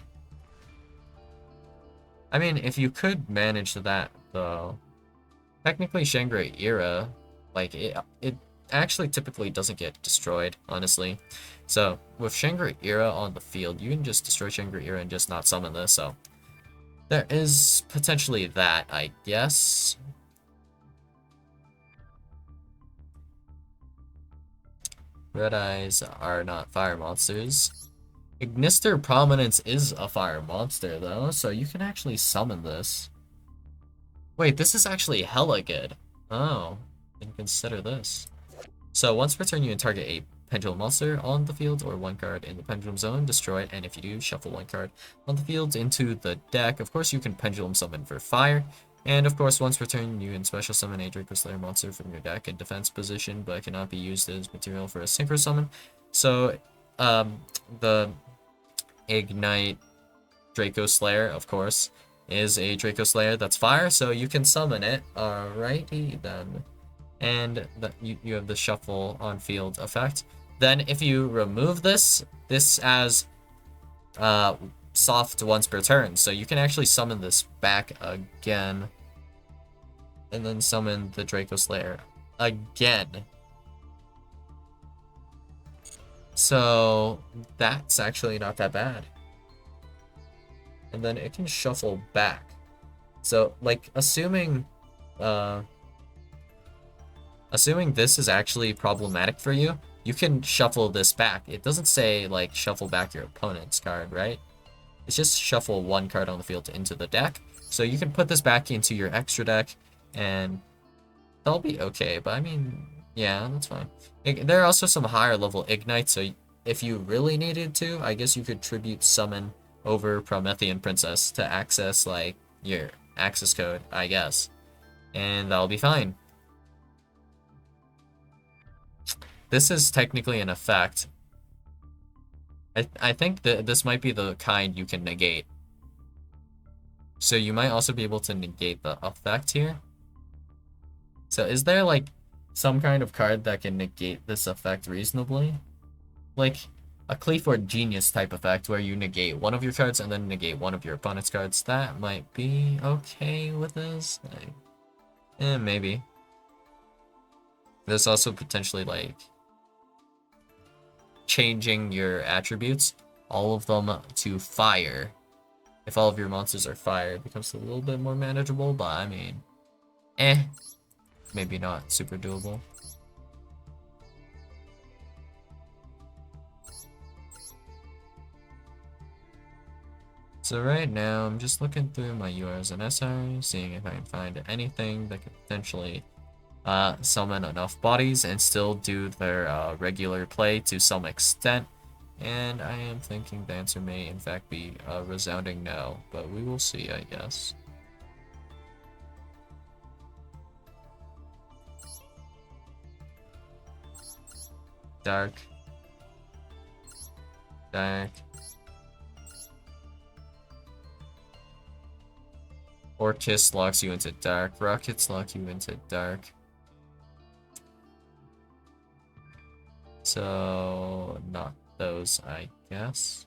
I mean, if you could manage that though, technically Shangri-Ira, like it actually typically doesn't get destroyed, honestly. So with Shangri-Ira on the field, you can just destroy Shangri-Ira and just not summon this. So there is potentially that, I guess. Red Eyes are not fire monsters. Ignister Prominence is a fire monster, though, so you can actually summon this. Wait, this is actually hella good. Oh, then consider this. So once per turn, you can target a pendulum monster on the field or one card in the pendulum zone, destroy it, and if you do, shuffle one card on the field into the deck. Of course, you can pendulum summon for fire. And of course, once per turn, you can special summon a Draco Slayer monster from your deck in defense position, but it cannot be used as material for a synchro summon. So, the Ignite Draco Slayer, of course, is a Draco Slayer that's fire, so you can summon it. Alrighty then. And you have the shuffle on field effect. Then if you remove this as soft once per turn, so you can actually summon this back again. And then summon the Draco Slayer again. So that's actually not that bad. And then it can shuffle back. So like assuming this is actually problematic for you, you can shuffle this back. It doesn't say like shuffle back your opponent's card, right? It's just shuffle one card on the field into the deck. So you can put this back into your extra deck and they'll be okay. But I mean, yeah, that's fine. There are also some higher level ignites, so if you really needed to, I guess you could tribute summon over Promethean Princess to access like your access code, I guess. And that'll be fine. This is technically an effect. I think that this might be the kind you can negate. So you might also be able to negate the effect here. So is there like some kind of card that can negate this effect reasonably? Like a Cleaford Genius type effect where you negate one of your cards and then negate one of your opponent's cards. That might be okay with this. Maybe. There's also potentially like changing your attributes, all of them to fire. If all of your monsters are fire, it becomes a little bit more manageable, but I mean, maybe not super doable. So right now, I'm just looking through my URs and SRs, seeing if I can find anything that could potentially summon enough bodies and still do their regular play to some extent. And I am thinking the answer may in fact be a resounding no, but we will see, I guess. Dark. Dark. Orchis locks you into dark. Rockets lock you into dark. So, not those, I guess.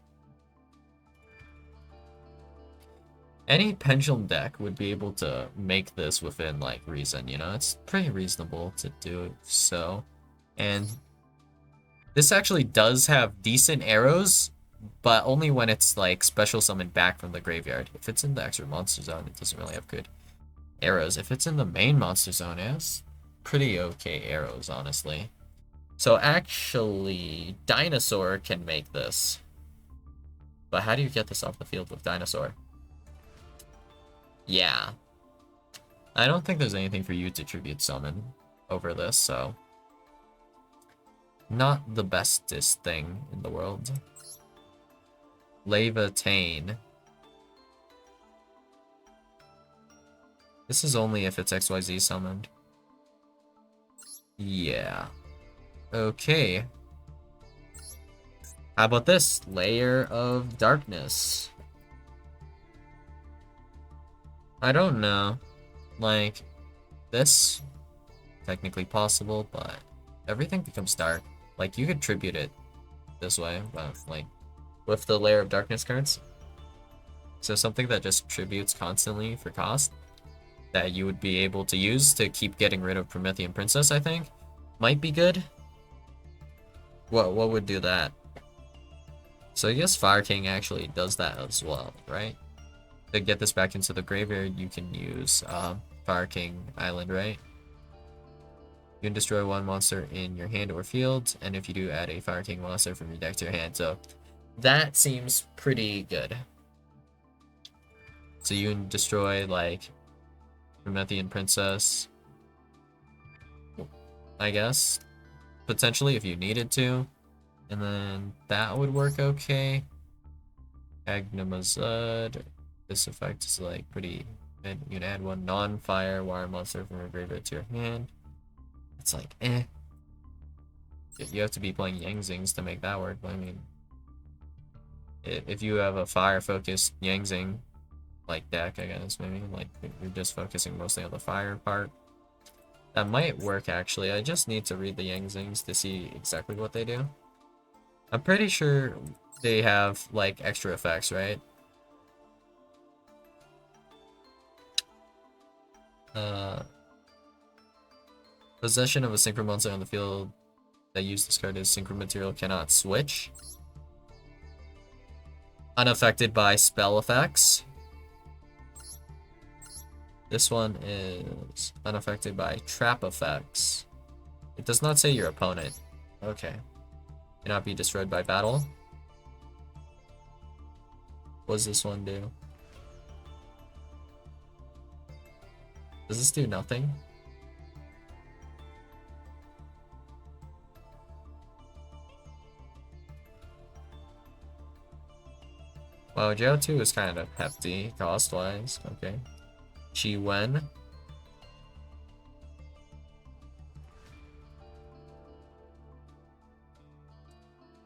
Any pendulum deck would be able to make this within, like, reason, you know? It's pretty reasonable to do so. And this actually does have decent arrows, but only when it's, like, special summoned back from the graveyard. If it's in the extra monster zone, it doesn't really have good arrows. If it's in the main monster zone, it has pretty okay arrows, honestly. So actually, Dinosaur can make this. But how do you get this off the field with Dinosaur? Yeah. I don't think there's anything for you to tribute summon over this, so... Not the bestest thing in the world. Levitain. This is only if it's XYZ summoned. Yeah. Okay. How about this? Layer of Darkness. I don't know. Like, this technically possible, but everything becomes dark. Like, you could tribute it this way, but like with the layer of darkness cards. So something that just tributes constantly for cost that you would be able to use to keep getting rid of Promethean Princess, I think, might be good. What would do that? So I guess Fire King actually does that as well, right? To get this back into the graveyard, you can use Fire King Island, right? You can destroy one monster in your hand or field, and if you do, add a Fire King monster from your deck to your hand. So that seems pretty good. So you can destroy, like, Promethean Princess, I guess, potentially if you needed to. And then that would work okay. Agnamazud. This effect is, like, pretty good. You can add one non-fire wire monster from your graveyard to your hand. It's like, eh. You have to be playing Yangzings to make that work, but I mean, if you have a fire-focused Yangzing like deck, I guess, maybe, like, you're just focusing mostly on the fire part, that might work, actually. I just need to read the Yangzings to see exactly what they do. I'm pretty sure they have, like, extra effects, right? Possession of a synchro monster on the field that used this card as synchro material cannot switch. Unaffected by spell effects. This one is unaffected by trap effects. It does not say your opponent. Okay. Cannot be destroyed by battle. What does this one do? Does this do nothing? Well, Yugioh 2 is kind of hefty cost-wise. Okay. Chi Wen.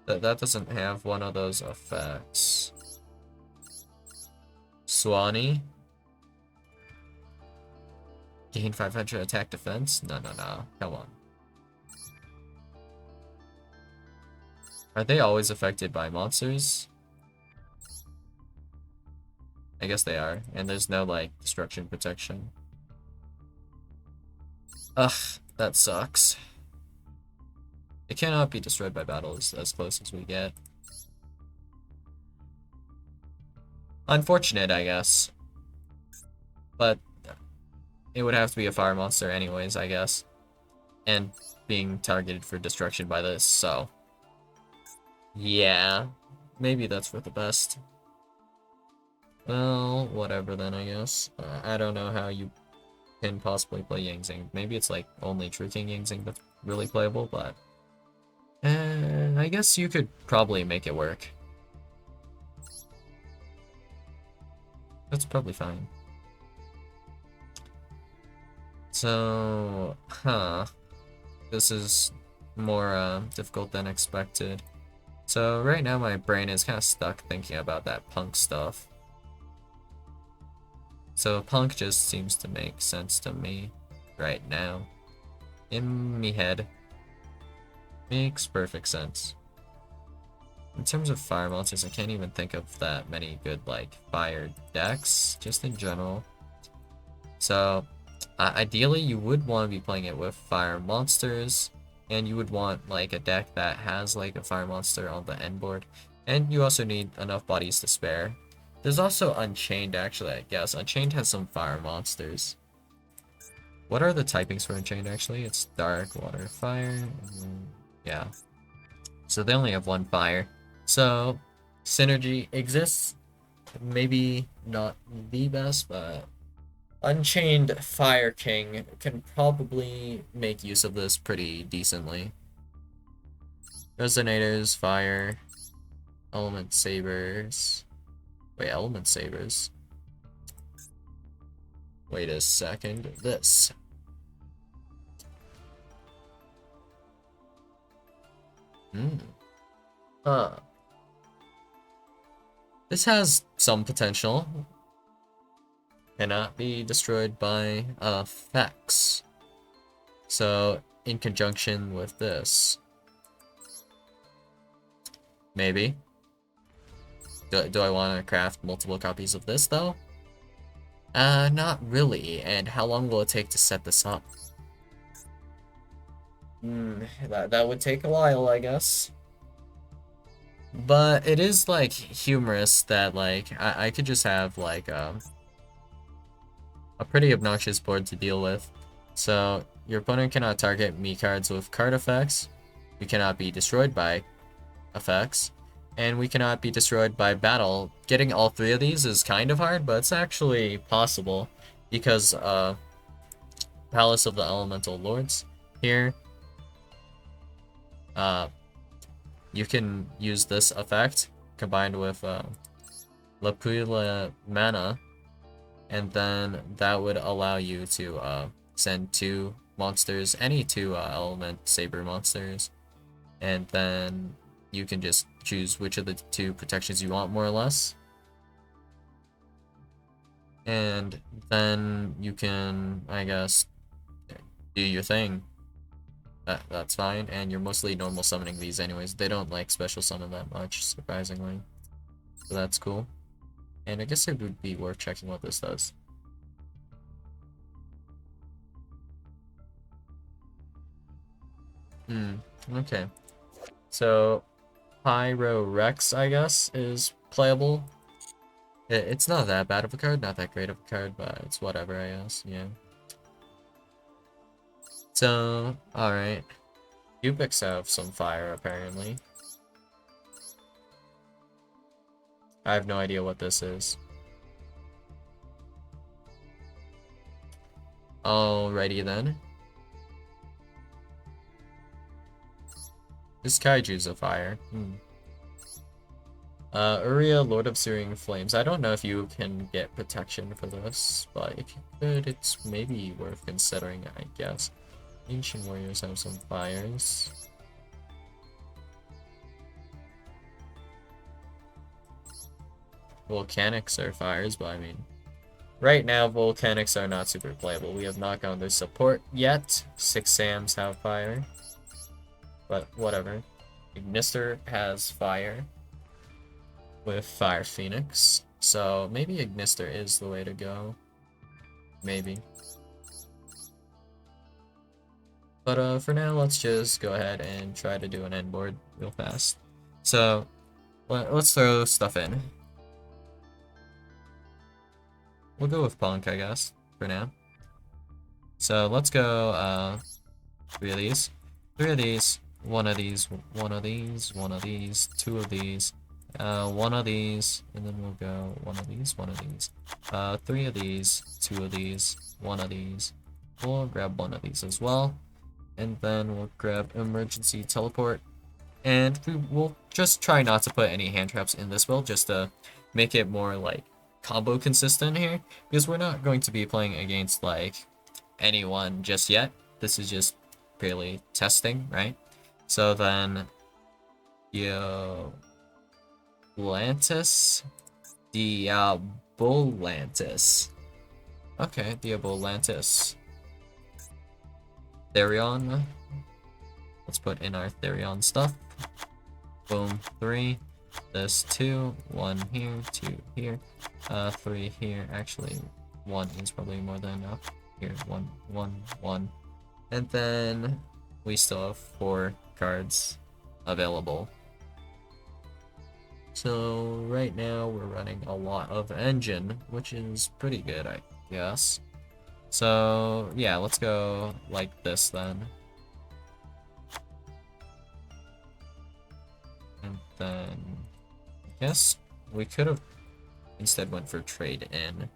That doesn't have one of those effects. Swanee. Gain 500 attack defense? No. Come on. Are they always affected by monsters? I guess they are. And there's no, like, destruction protection. Ugh, that sucks. It cannot be destroyed by battles as close as we get. Unfortunate, I guess. But it would have to be a fire monster anyways, I guess. And being targeted for destruction by this, so... yeah, maybe that's for the best. Well, whatever then, I guess. I don't know how you can possibly play Yangzing. Maybe it's like only True King Yangzing that's really playable, but... I guess you could probably make it work. That's probably fine. So, this is more difficult than expected. So right now my brain is kind of stuck thinking about that punk stuff. So punk just seems to make sense to me right now. In me head. Makes perfect sense. In terms of fire monsters, I can't even think of that many good, like, fire decks, just in general. So, ideally, you would want to be playing it with fire monsters, and you would want, like, a deck that has, like, a fire monster on the end board. And you also need enough bodies to spare. There's also Unchained, actually, I guess. Unchained has some fire monsters. What are the typings for Unchained, actually? It's dark, water, fire, yeah. So they only have one fire. So, synergy exists. Maybe not the best, but Unchained Fire King can probably make use of this pretty decently. Resonators, fire, element sabers. Wait, element sabers. Wait a second. This. Huh. This has some potential. cannot be destroyed by effects. So, in conjunction with this, maybe. Do I want to craft multiple copies of this, though? Not really. And how long will it take to set this up? That would take a while, I guess. But it is, like, humorous that, like, I could just have, like, a pretty obnoxious board to deal with. So, your opponent cannot target me cards with card effects. We cannot be destroyed by effects. And we cannot be destroyed by battle. Getting all three of these is kind of hard, but it's actually possible. Because, Palace of the Elemental Lords here, you can use this effect combined with Lapula Mana, and then that would allow you to send two monsters, any two element saber monsters, and then you can just choose which of the two protections you want, more or less. And then you can, I guess, do your thing. That's fine, and you're mostly normal summoning these anyways. They don't like special summon that much, surprisingly. So that's cool. And I guess it would be worth checking what this does. Okay. So, Pyro Rex, I guess, is playable. It's not that bad of a card, not that great of a card, but it's whatever, I guess, yeah. So, alright. Cubics have some fire, apparently. I have no idea what this is. Alrighty then. This kaiju's a fire. Uria, Lord of Searing Flames. I don't know if you can get protection for this, but if you could, it's maybe worth considering, I guess. Ancient Warriors have some fires. Volcanics are fires, but I mean, right now volcanics are not super playable. We have not gotten their support yet. 6 Sams have fire, but whatever. Ignister has fire with Fire Phoenix, so maybe Ignister is the way to go. Maybe. But for now, let's just go ahead and try to do an end board real fast. So let's throw stuff in. We'll go with Punk, I guess, for now. So let's go 3 of these, 3 of these, 1 of these, 1 of these, 1 of these, 2 of these, 1 of these, and then we'll go 1 of these, 1 of these, 3 of these, 2 of these, 1 of these. We'll grab 1 of these as well, and then we'll grab Emergency Teleport, and we'll just try not to put any hand traps in this build, just to make it more like combo consistent here, because we're not going to be playing against like anyone just yet. This is just purely testing, right? So then Diabolantis. Okay, Diabolantis. Therion. Let's put in our Therion stuff. Boom, 3. This 2, 1 here, 2 here, 3 here. Actually, 1 is probably more than enough. Here, 1, 1, 1. And then we still have 4 cards available. So right now we're running a lot of engine, which is pretty good, I guess. So yeah, let's go like this then. And then I guess we could have instead went for trade in.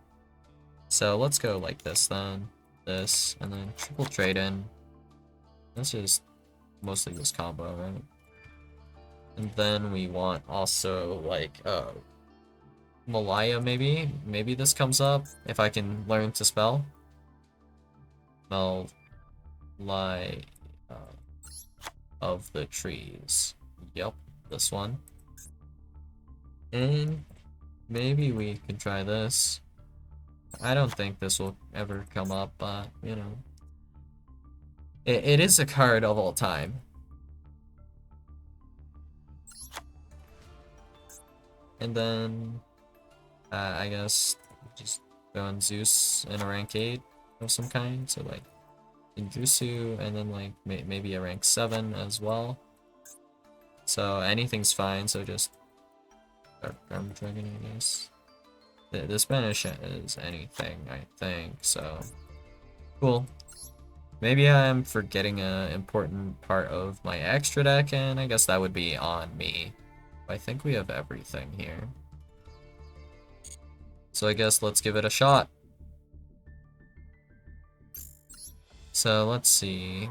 So let's go like this then. This, and then triple trade in. This is mostly this combo, right? And then we want also like Malaya maybe? Maybe this comes up if I can learn to spell. Malaya of the trees. Yep, this one. And maybe we can try this. I don't think this will ever come up, but, you know. It is a card of all time. And then, I guess, just go on Zeus in a rank 8 of some kind. So, like, Ingusu, and then, like, maybe a rank 7 as well. So, anything's fine, so just Arm Dragon, I guess. The Spanish is anything, I think, so. Cool. Maybe I'm forgetting an important part of my extra deck, and I guess that would be on me. I think we have everything here. So I guess let's give it a shot. So let's see.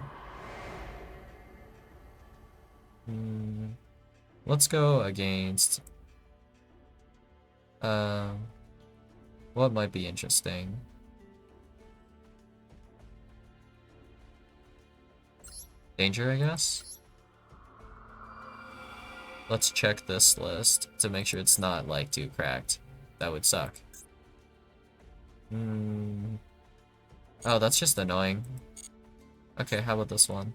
Let's go against... what might be interesting? Danger, I guess? Let's check this list to make sure it's not, like, too cracked. That would suck. Oh, that's just annoying. Okay, how about this one?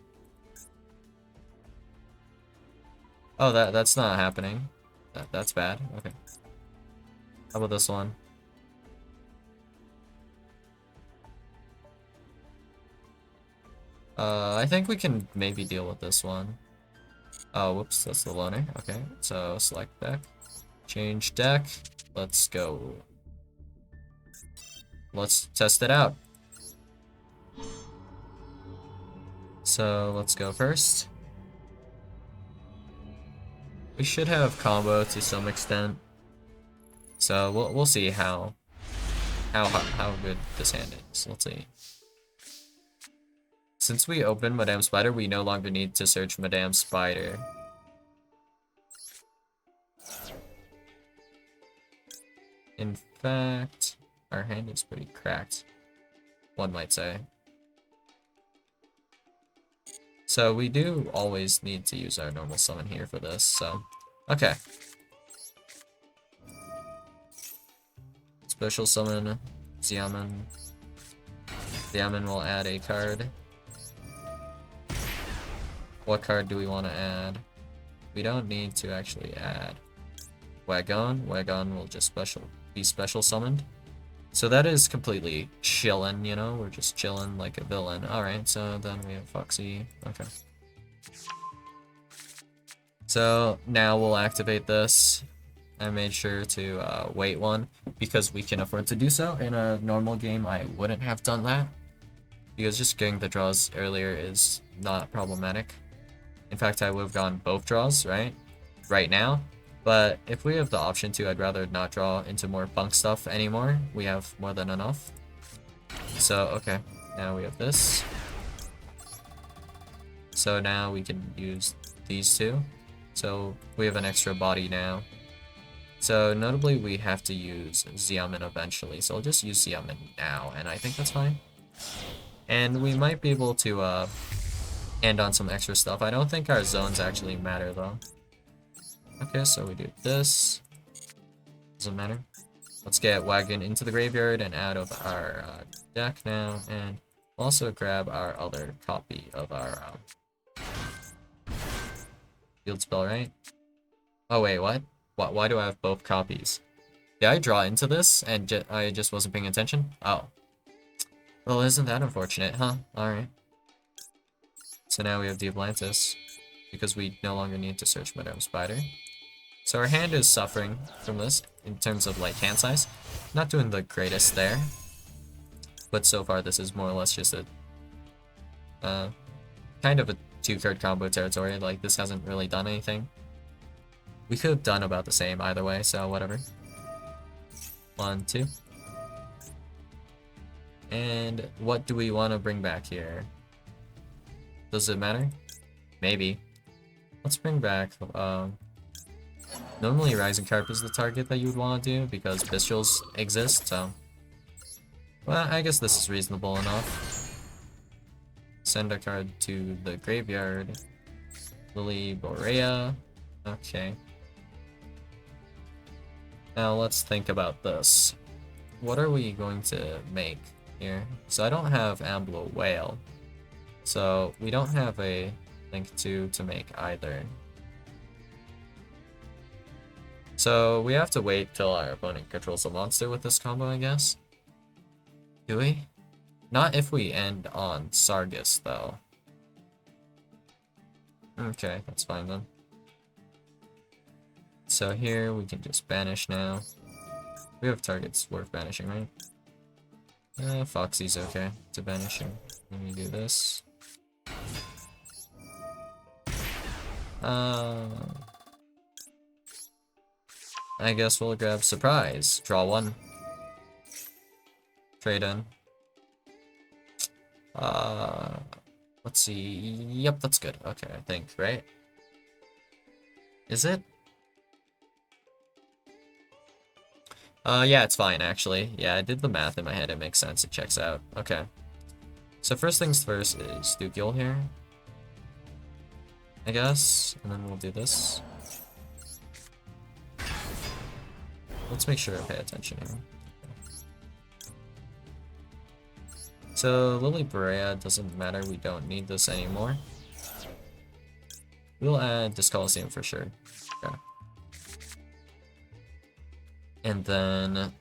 Oh, that's not happening. That's bad. Okay. How about this one? I think we can maybe deal with this one. Oh, whoops, that's the loner. Okay, so select deck. Change deck. Let's go. Let's test it out. So let's go first. We should have combo to some extent. So we'll see how good this hand is. Let's see. Since we opened Madame Spider, we no longer need to search Madame Spider. In fact, our hand is pretty cracked, one might say. So we do always need to use our normal summon here for this, so... Okay. Special summon Xiamen. Xiamen will add a card. What card do we want to add? We don't need to actually add Wagon. Wagon will just be special summoned. So that is completely chillin', you know? We're just chillin' like a villain. Alright, so then we have Foxy. Okay. So now we'll activate this. I made sure to wait one because we can afford to do so. In a normal game, I wouldn't have done that because just getting the draws earlier is not problematic. In fact, I would have gone both draws, right now. But if we have the option to, I'd rather not draw into more bunk stuff anymore. We have more than enough. So, okay. Now we have this. So now we can use these two. So we have an extra body now. So notably, we have to use Xiamen eventually. So I'll just use Xiamen now, and I think that's fine. And we might be able to hand on some extra stuff. I don't think our zones actually matter, though. Okay, so we do this. Doesn't matter. Let's get Wagon into the graveyard and out of our deck now, and also grab our other copy of our field spell, right? Oh wait, what? Why do I have both copies? Did I draw into this and I just wasn't paying attention? Oh. Well, isn't that unfortunate, huh? Alright. So now we have the Atlantis, because we no longer need to search Madame Spider. So our hand is suffering from this, in terms of, like, hand size. Not doing the greatest there. But so far, this is more or less just a... kind of a two-card combo territory. Like, this hasn't really done anything. We could have done about the same either way, so whatever. 1, 2. And what do we want to bring back here? Does it matter? Maybe. Let's bring back, normally Rising Carp is the target that you would want to do, because Bestials exist, so... Well, I guess this is reasonable enough. Send a card to the graveyard. Lily Borea. Okay. Now let's think about this. what are we going to make here? So I don't have Amblo Whale. So we don't have a Link 2 to make either. So we have to wait till our opponent controls a monster with this combo, I guess. Do we? Not if we end on Sargus, though. Okay, that's fine then. So here we can just banish now. We have targets worth banishing, right? Foxy's okay to banish him. Let me do this. I guess we'll grab Surprise. Draw one. Trade in. Let's see. Yep, that's good. Okay, I think, right? Is it? Yeah, it's fine, actually. Yeah, I did the math in my head. It makes sense. It checks out. Okay. So first things first is yugioh here, I guess. And then we'll do this. Let's make sure I pay attention here. So Lily Berea doesn't matter. We don't need this anymore. We'll add Discoloseum for sure. Okay. And then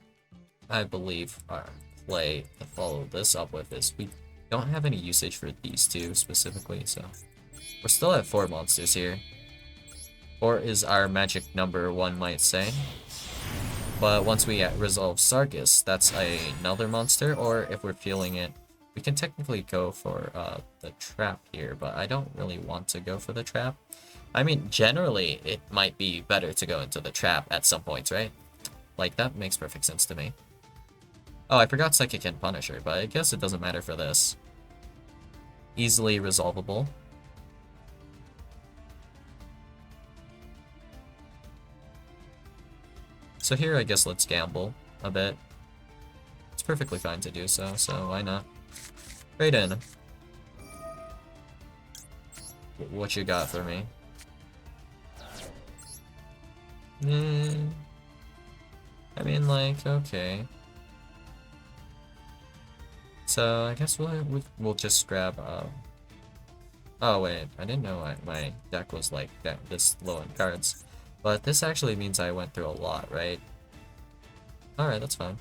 I believe our play to follow this up with is we don't have any usage for these two specifically, so we're still at 4 monsters here. 4 is our magic number, one might say. But once we resolve Sargus, that's another monster, or if we're feeling it, we can technically go for the trap here, but I don't really want to go for the trap. I mean, generally, it might be better to go into the trap at some points, right? Like, that makes perfect sense to me. Oh, I forgot Psychic and Punisher, but I guess it doesn't matter for this. Easily resolvable. So here, I guess let's gamble a bit. It's perfectly fine to do so, so why not? Trade in. What you got for me? I mean, like, okay. So I guess we'll just grab. Oh wait, I didn't know my deck was like this low in cards, but this actually means I went through a lot, right? All right, that's fine.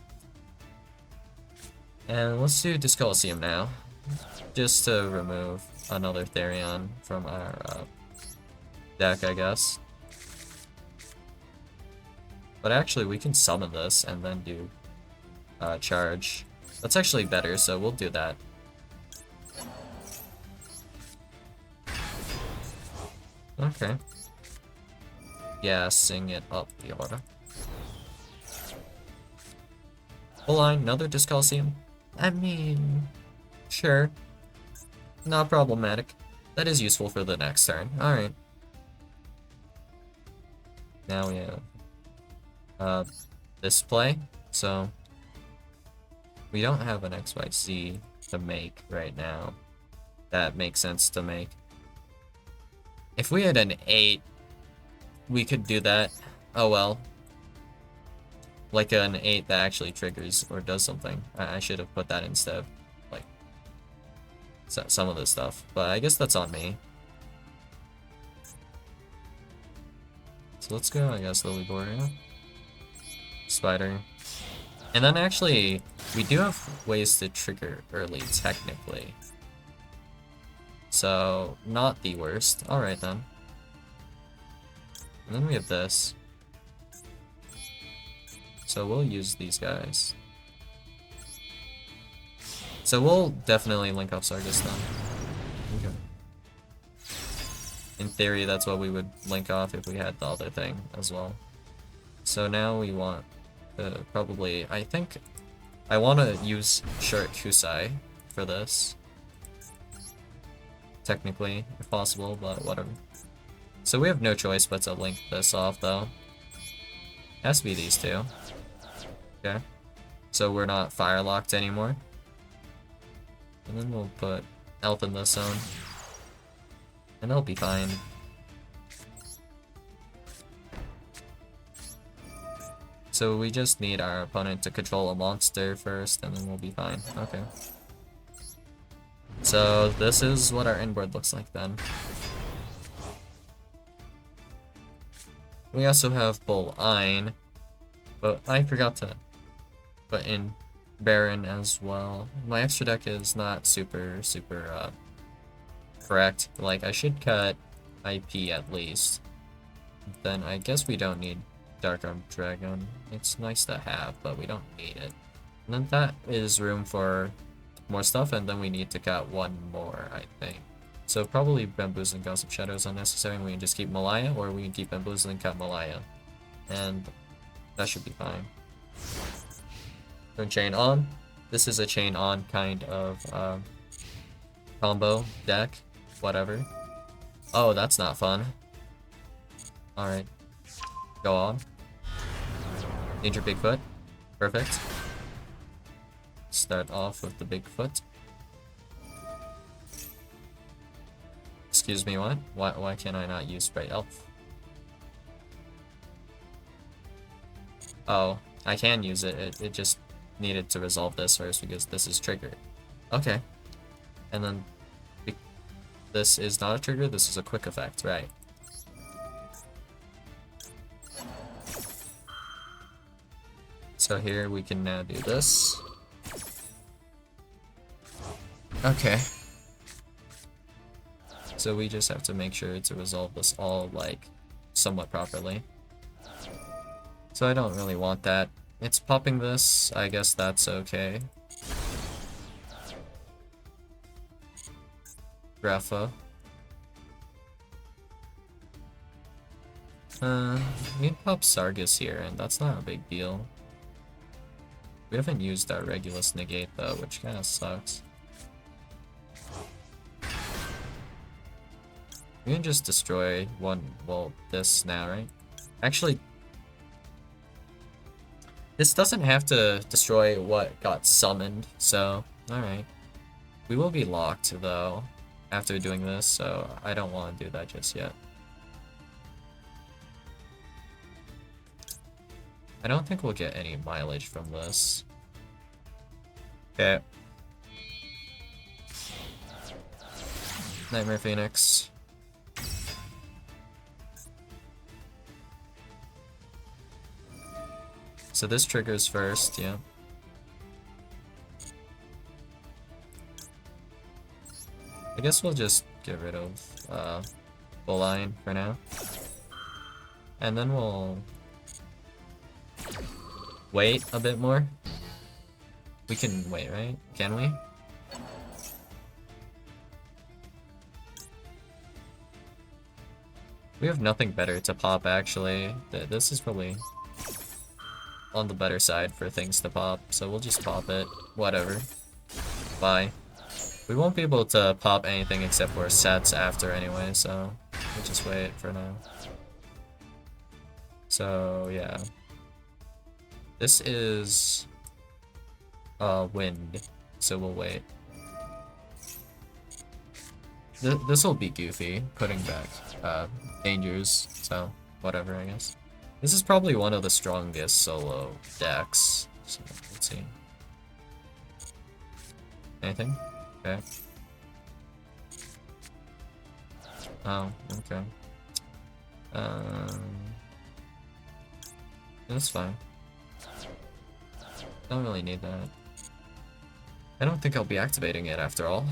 And let's do Discoloseum now, just to remove another Therion from our deck, I guess. But actually, we can summon this and then do charge. That's actually better, so we'll do that. Okay. Yeah, sing it up the order. Full line, another Discoloseum. I mean, sure. Not problematic. That is useful for the next turn. Alright. Now we have this play, so we don't have an XYZ to make right now. That makes sense to make. If we had an 8, we could do that. Oh well. Like an 8 that actually triggers or does something. I should have put that instead of, like, some of this stuff. But I guess that's on me. So let's go, I guess, Lily Borea. Spider. And then actually, we do have ways to trigger early, technically. So, not the worst. Alright then. And then we have this. So we'll use these guys. So we'll definitely link up Sargus then. Okay. In theory, that's what we would link off if we had the other thing as well. So now we want to probably, I think, I want to use Shirt Kusai for this. Technically, if possible, but whatever. So we have no choice but to link this off though. Has to be these two. Okay. So we're not fire locked anymore. And then we'll put Elf in this zone. And they'll be fine. So we just need our opponent to control a monster first, and then we'll be fine. Okay. So this is what our inboard looks like then. We also have Bull Ein, but I forgot to put in Baron as well. My extra deck is not super correct. Like, I should cut IP at least. Then I guess we don't need Dark Armed Dragon. It's nice to have, but we don't need it. And then that is room for more stuff, and then we need to cut one more, I think. So probably Bamboozle and Gossip Shadow is unnecessary, and we can just keep Malaya, or we can keep Bamboozle and cut Malaya. And that should be fine. Turn Chain on. This is a Chain on kind of combo deck. Whatever. Oh, that's not fun. Alright. Go on. Danger Bigfoot. Perfect. Start off with the Bigfoot. Excuse me, what? Why can I not use Spray Elf? Oh, I can use it. It just needed to resolve this first because this is triggered. Okay. And then this is not a trigger, this is a quick effect, right? So here we can now do this. Okay. So we just have to make sure to resolve this all, like, somewhat properly. So I don't really want that. It's popping this, I guess that's okay. Grapha. We can pop Sargus here, and that's not a big deal. We haven't used our Regulus Negate though, which kinda sucks. We can just destroy one, well, this now, right? Actually, this doesn't have to destroy what got summoned, so, alright. We will be locked, though, after doing this, so I don't want to do that just yet. I don't think we'll get any mileage from this. Okay. Nightmare Phoenix. So this triggers first, yeah. I guess we'll just get rid of Bull Ein for now. And then we'll wait a bit more. We can wait, right? Can we? We have nothing better to pop, actually. This is probably on the better side for things to pop, so we'll just pop it. Whatever. Bye. We won't be able to pop anything except for sets after anyway, so we'll just wait for now. So, yeah. This is wind, so we'll wait. This will be goofy, putting back dangers, so whatever, I guess. This is probably one of the strongest solo decks, so let's see. Anything? Okay. Oh, okay. That's fine. Don't really need that. I don't think I'll be activating it after all.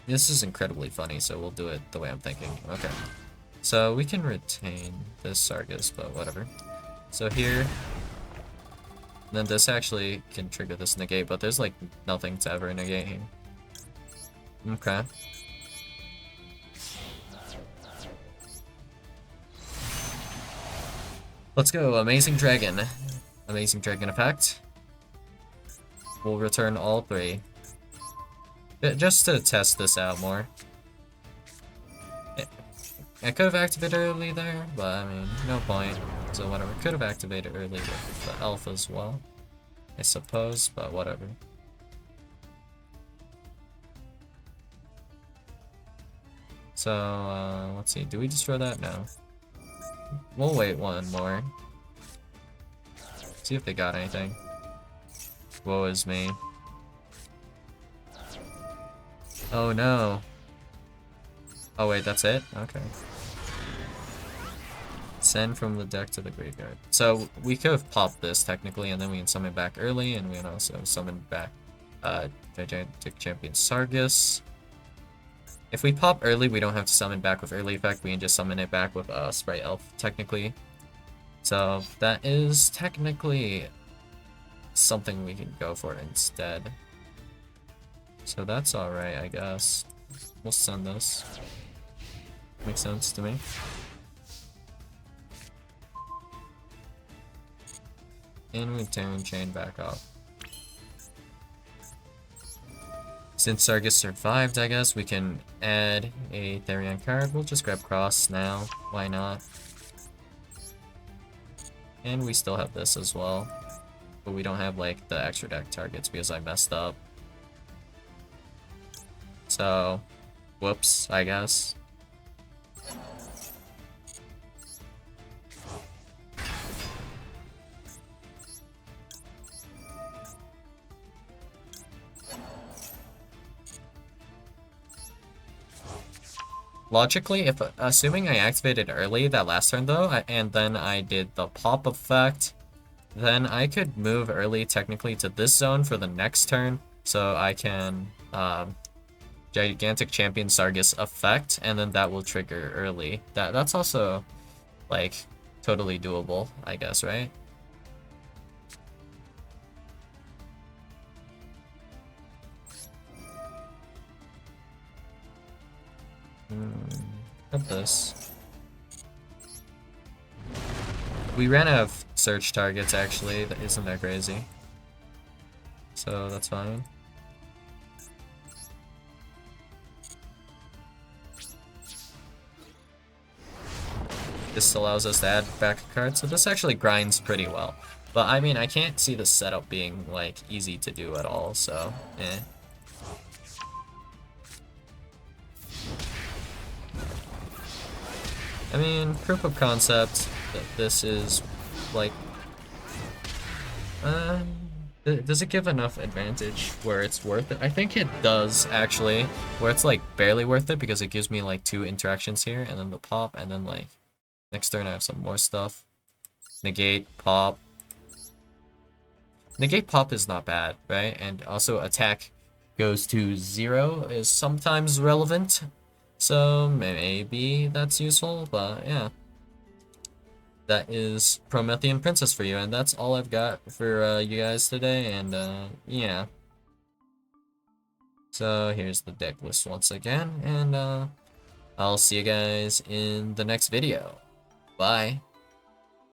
This is incredibly funny, so we'll do it the way I'm thinking. Okay. So we can retain this Sargus, but whatever. So here, then this actually can trigger this negate, but there's like nothing to ever negate here. Okay. Let's go, Amazing Dragon. Amazing Dragon effect. We'll return all three. Just to test this out more. I could have activated early there, but I mean, no point. So whatever, could have activated early with the elf as well, I suppose, but whatever. So, let's see. Do we destroy that? No. We'll wait one more. See if they got anything. Woe is me. Oh no. Oh wait, that's it? Okay. Send from the deck to the graveyard. So we could have popped this technically, and then we can summon back early, and we can also summon back Gigantic Champion Sargus. If we pop early, we don't have to summon back with early effect. We can just summon it back with Sprite Elf, technically. So that is technically something we can go for instead. So that's alright, I guess. We'll send this. Makes sense to me. And we turn chain back up. Since Sargus survived, I guess we can add a Therian card. We'll just grab Cross now. Why not? And we still have this as well. But we don't have like the extra deck targets because I messed up. So, whoops, I guess. Logically, if assuming I activated early that last turn though, and then I did the pop effect, then I could move early technically to this zone for the next turn, so I can Gigantic Champion Sargus effect, and then that will trigger early. That's also like totally doable, I guess, right? Have this. We ran out of search targets, actually. Isn't that crazy? So that's fine. This allows us to add back a card, so this actually grinds pretty well. But I mean, I can't see the setup being like easy to do at all, so eh. I mean, proof of concept that this is like does it give enough advantage where it's worth it? I think it does, actually, where it's like barely worth it because it gives me like 2 interactions here and then the pop, and then like next turn I have some more stuff. Negate, pop. Negate pop is not bad, right? And also attack goes to 0 is sometimes relevant. So maybe that's useful, but yeah. That is Promethean Princess for you, and that's all I've got for you guys today, and yeah. So here's the deck list once again, and I'll see you guys in the next video. Bye.